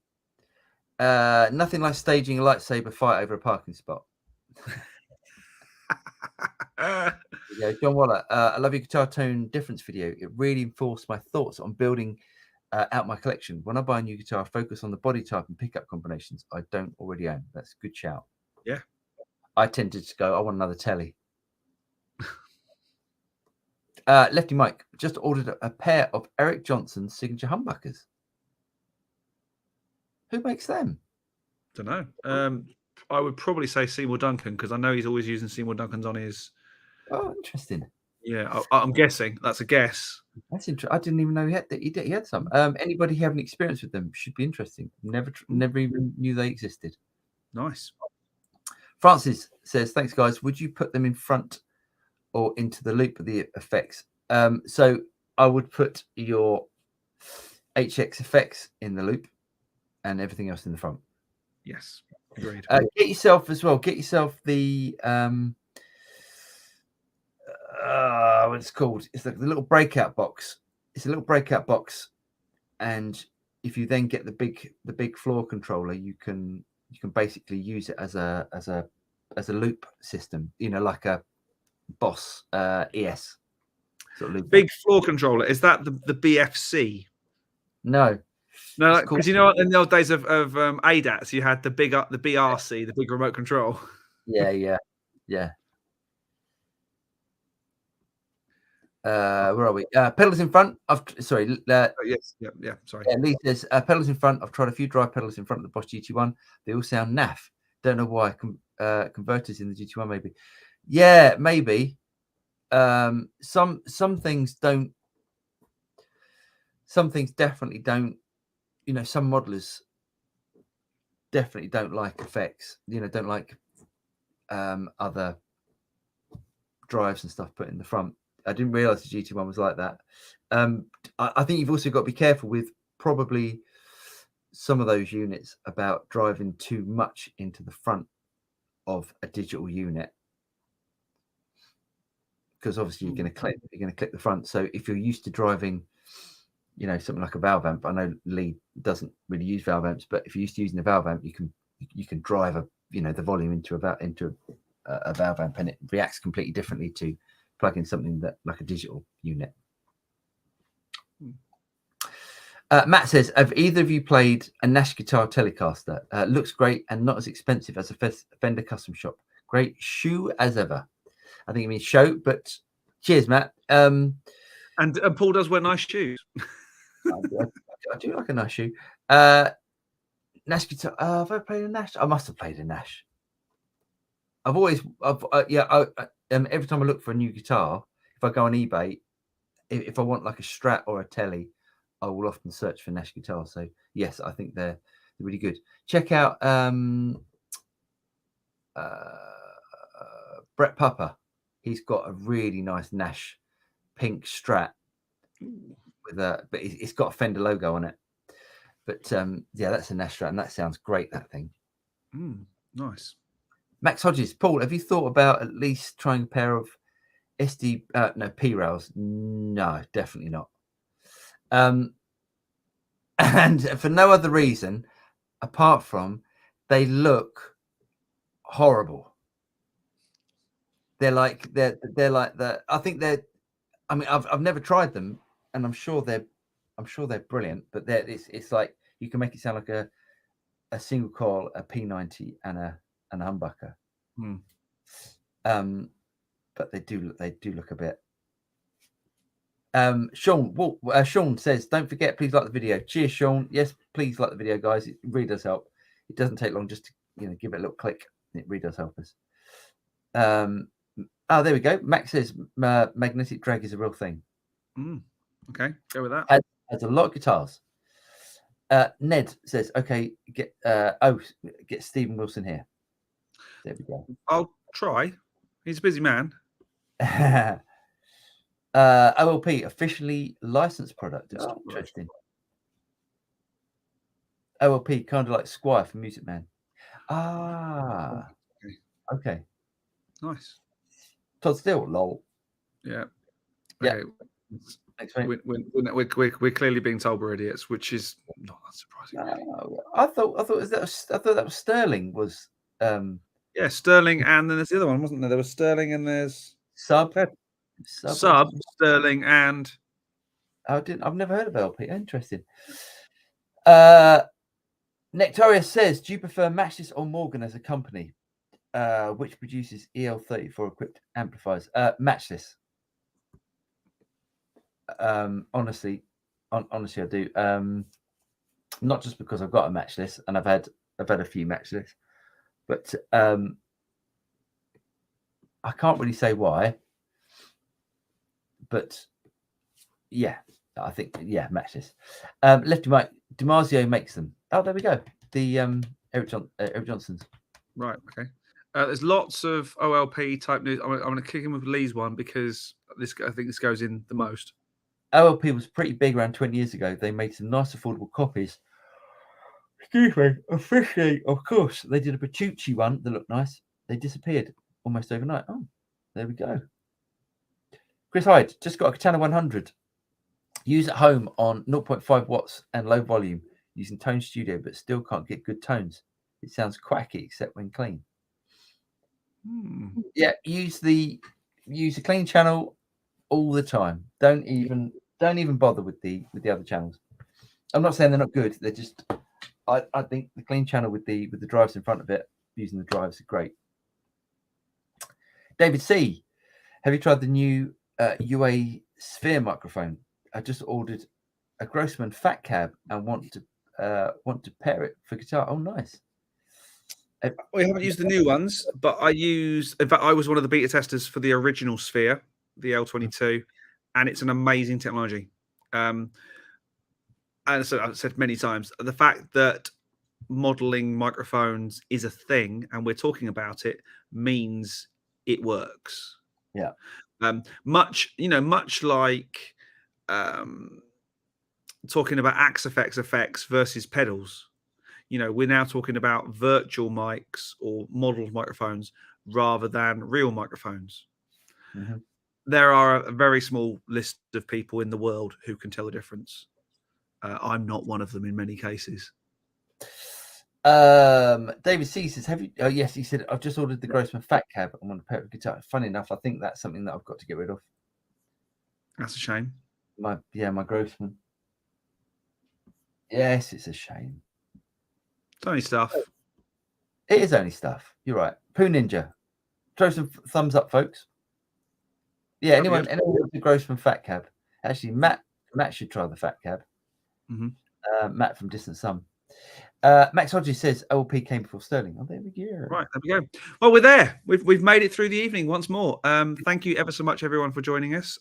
Nothing like staging a lightsaber fight over a parking spot. Yeah, John Waller. I love your guitar tone difference video. It really enforced my thoughts on building out my collection. When I buy a new guitar, I focus on the body type and pickup combinations I don't already own. That's a good shout. Yeah. I tended to go, I want another telly. Lefty Mike just ordered a pair of Eric Johnson's signature humbuckers. Who makes them? Don't know. I would probably say Seymour Duncan, because I know he's always using Seymour Duncan's on his. Oh, interesting. Yeah, I'm guessing. That's a guess. That's interesting. I didn't even know he had some. Anybody having experience with them should be interesting. Never even knew they existed. Nice. Francis says, "Thanks, guys. Would you put them in front or into the loop of the effects?" So I would put your HX effects in the loop and everything else in the front. Yes, agreed. Get yourself the what it's called. It's like the little breakout box. It's a little breakout box, and if you then get the big floor controller, you can basically use it as a loop system. You know, like a Boss ES sort of loop. Big floor controller. Is that the BFC? No, because you know in the old days of ADATs, you had the BRC, the big remote control. Yeah. Where are we? Pedals in front. Sorry. Yes. Yeah. Sorry. Yeah, Lee says pedals in front. I've tried a few drive pedals in front of the Boss GT1. They all sound naff. Don't know why. Converters in the GT1 maybe. Yeah, maybe. Some things don't. Some things definitely don't. You know, some modelers definitely don't like effects. You know, don't like other drives and stuff put in the front. I didn't realize the GT1 was like that. I think you've also got to be careful with probably some of those units about driving too much into the front of a digital unit, because obviously you're going to clip the front. So if you're used to driving, you know, something like a valve amp, I know Lee doesn't really use valve amps, but if you're used to using a valve amp, you can drive the volume into a valve amp, and it reacts completely differently to plug in something that like a digital unit. Matt says, have either of you played a Nash guitar Telecaster? Looks great and not as expensive as a Fender custom shop. Great shoe as ever. I think it means show, but cheers, Matt. And Paul does wear nice shoes. I do like a nice shoe. Nash guitar. Have I played a Nash? I must have played a Nash. every time I look for a new guitar, if I go on eBay, if I want like a Strat or a Tele, I will often search for Nash guitars. So yes, I think they're really good. Check out Brett Pupper. He's got a really nice Nash pink Strat but it's got a Fender logo on it. But yeah, that's a Nash Strat, and that sounds great. That thing. Nice. Max Hodges, Paul, have you thought about at least trying a pair of P rails? No, definitely not. And for no other reason apart from they look horrible. They're like the. I think they're. I mean, I've never tried them, and I'm sure they're brilliant. But it's like you can make it sound like a single coil, a P90, and a humbucker. But they do look a bit. Sean says, don't forget, please like the video. Cheers, Sean. Yes, please like the video, guys. It really does help. It doesn't take long just to give it a little click. It really does help us. Oh, there we go. Max says magnetic drag is a real thing. Okay, go with that. Has a lot of guitars. Ned says, okay, get Stephen Wilson here. There we go. I'll try. He's a busy man. OLP officially licensed product. Oh, interesting. OLP kind of like Squire for Music Man. Okay. Nice. Todd Steele, lol. Yeah. Yeah. Okay. We're clearly being told we're idiots, which is not that surprising. I thought that was Sterling was. Yeah, Sterling, and then there's the other one, wasn't there? There was Sterling, and there's Sub, Sterling, and I've never heard of LP. Interesting. Nectaria says, do you prefer Matchless or Morgan as a company, which produces EL34 equipped amplifiers? Matchless. Honestly, I do. Not just because I've got a Matchless, and I've had a few Matchless, but I can't really say why. but yeah, I think matches. Lefty Mike DiMarzio makes them. Oh, there we go. The Eric Johnson's. Right. Okay. There's lots of OLP type news. I'm going to kick in with Lee's one because I think this goes in the most. OLP was pretty big around 20 years ago. They made some nice affordable copies. Excuse me. Officially, of course, they did a Petrucci one that looked nice. They disappeared almost overnight. Oh, there we go. Chris Hyde just got a Katana 100. Use at home on 0.5 watts and low volume using Tone Studio, but still can't get good tones. It sounds quacky except when clean. Yeah, use the clean channel all the time. Don't even bother with the other channels. I'm not saying they're not good. They're just I think the clean channel with the drives in front of it, using the drives, are great. David C, have you tried the new UA Sphere microphone? I just ordered a Grossman Fat Cab and want to pair it for guitar. Oh, nice. We haven't used the new ones, but in fact, I was one of the beta testers for the original Sphere, the L22, and it's an amazing technology. And so I've said many times, the fact that modeling microphones is a thing and we're talking about it means it works. Yeah. Much like talking about Axe effects versus pedals. We're now talking about virtual mics or modeled microphones rather than real microphones. Mm-hmm. There are a very small list of people in the world who can tell the difference. I'm not one of them in many cases. David C says, have you? Oh, yes, he said, I've just ordered the Grossman Fat Cab. I'm on a pair of guitar. Funny enough, I think that's something that I've got to get rid of. That's a shame. My Grossman. Yes, it's a shame. It's only stuff. It is only stuff. You're right. Poo Ninja. Throw some thumbs up, folks. Yeah, anyone with the Grossman Fat Cab. Actually, Matt should try the Fat Cab. Mm-hmm. Matt from Distant Sun. Max Hodges says OLP came before Sterling. Oh, there we go. Right, there we go. Well, we're there. We've made it through the evening once more. Thank you ever so much, everyone, for joining us.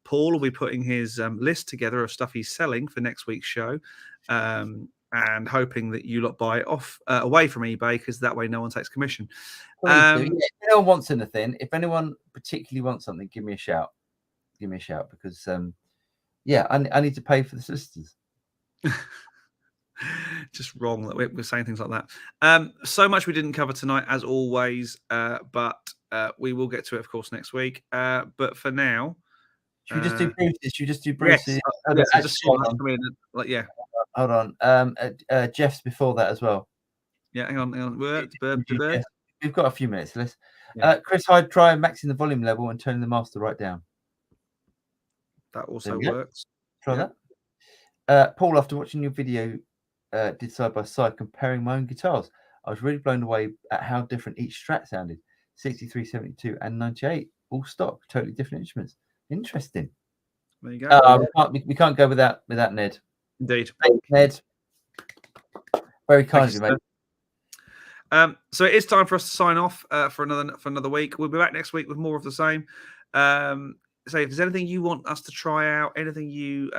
Paul will be putting his list together of stuff he's selling for next week's show, and hoping that you lot buy it away from eBay, because that way no one takes commission. If anyone wants anything, if anyone particularly wants something, give me a shout. Because I need to pay for the solicitors. Just wrong that we're saying things like that. So much we didn't cover tonight, as always, but we will get to it, of course, next week. But for now, should we just do Bruce's? Should we just do Bruce's? Yes, hold on. Jeff's before that as well. Yeah, hang on. We've got a few minutes. Let's. Chris Hyde, try maxing the volume level and turning the master right down. That also works. Try that. Paul, after watching your video, did side by side comparing my own guitars, I was really blown away at how different each Strat sounded. 63, 72, and 98, all stock, totally different instruments. Interesting. There you go. We can't go without Ned. Indeed. Thanks, Ned. Very kind of you, mate. So it is time for us to sign off for another week. We'll be back next week with more of the same. So if there's anything you want us to try out, anything you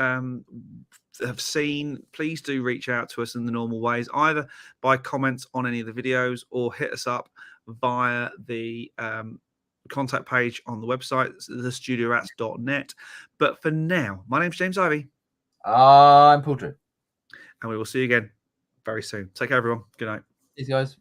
have seen, please do reach out to us in the normal ways, either by comments on any of the videos or hit us up via the contact page on the website, thestudiorats.net. But for now, my name's James Ivey. I'm Paul Drew. And we will see you again very soon. Take care, everyone. Good night. Cheers, guys.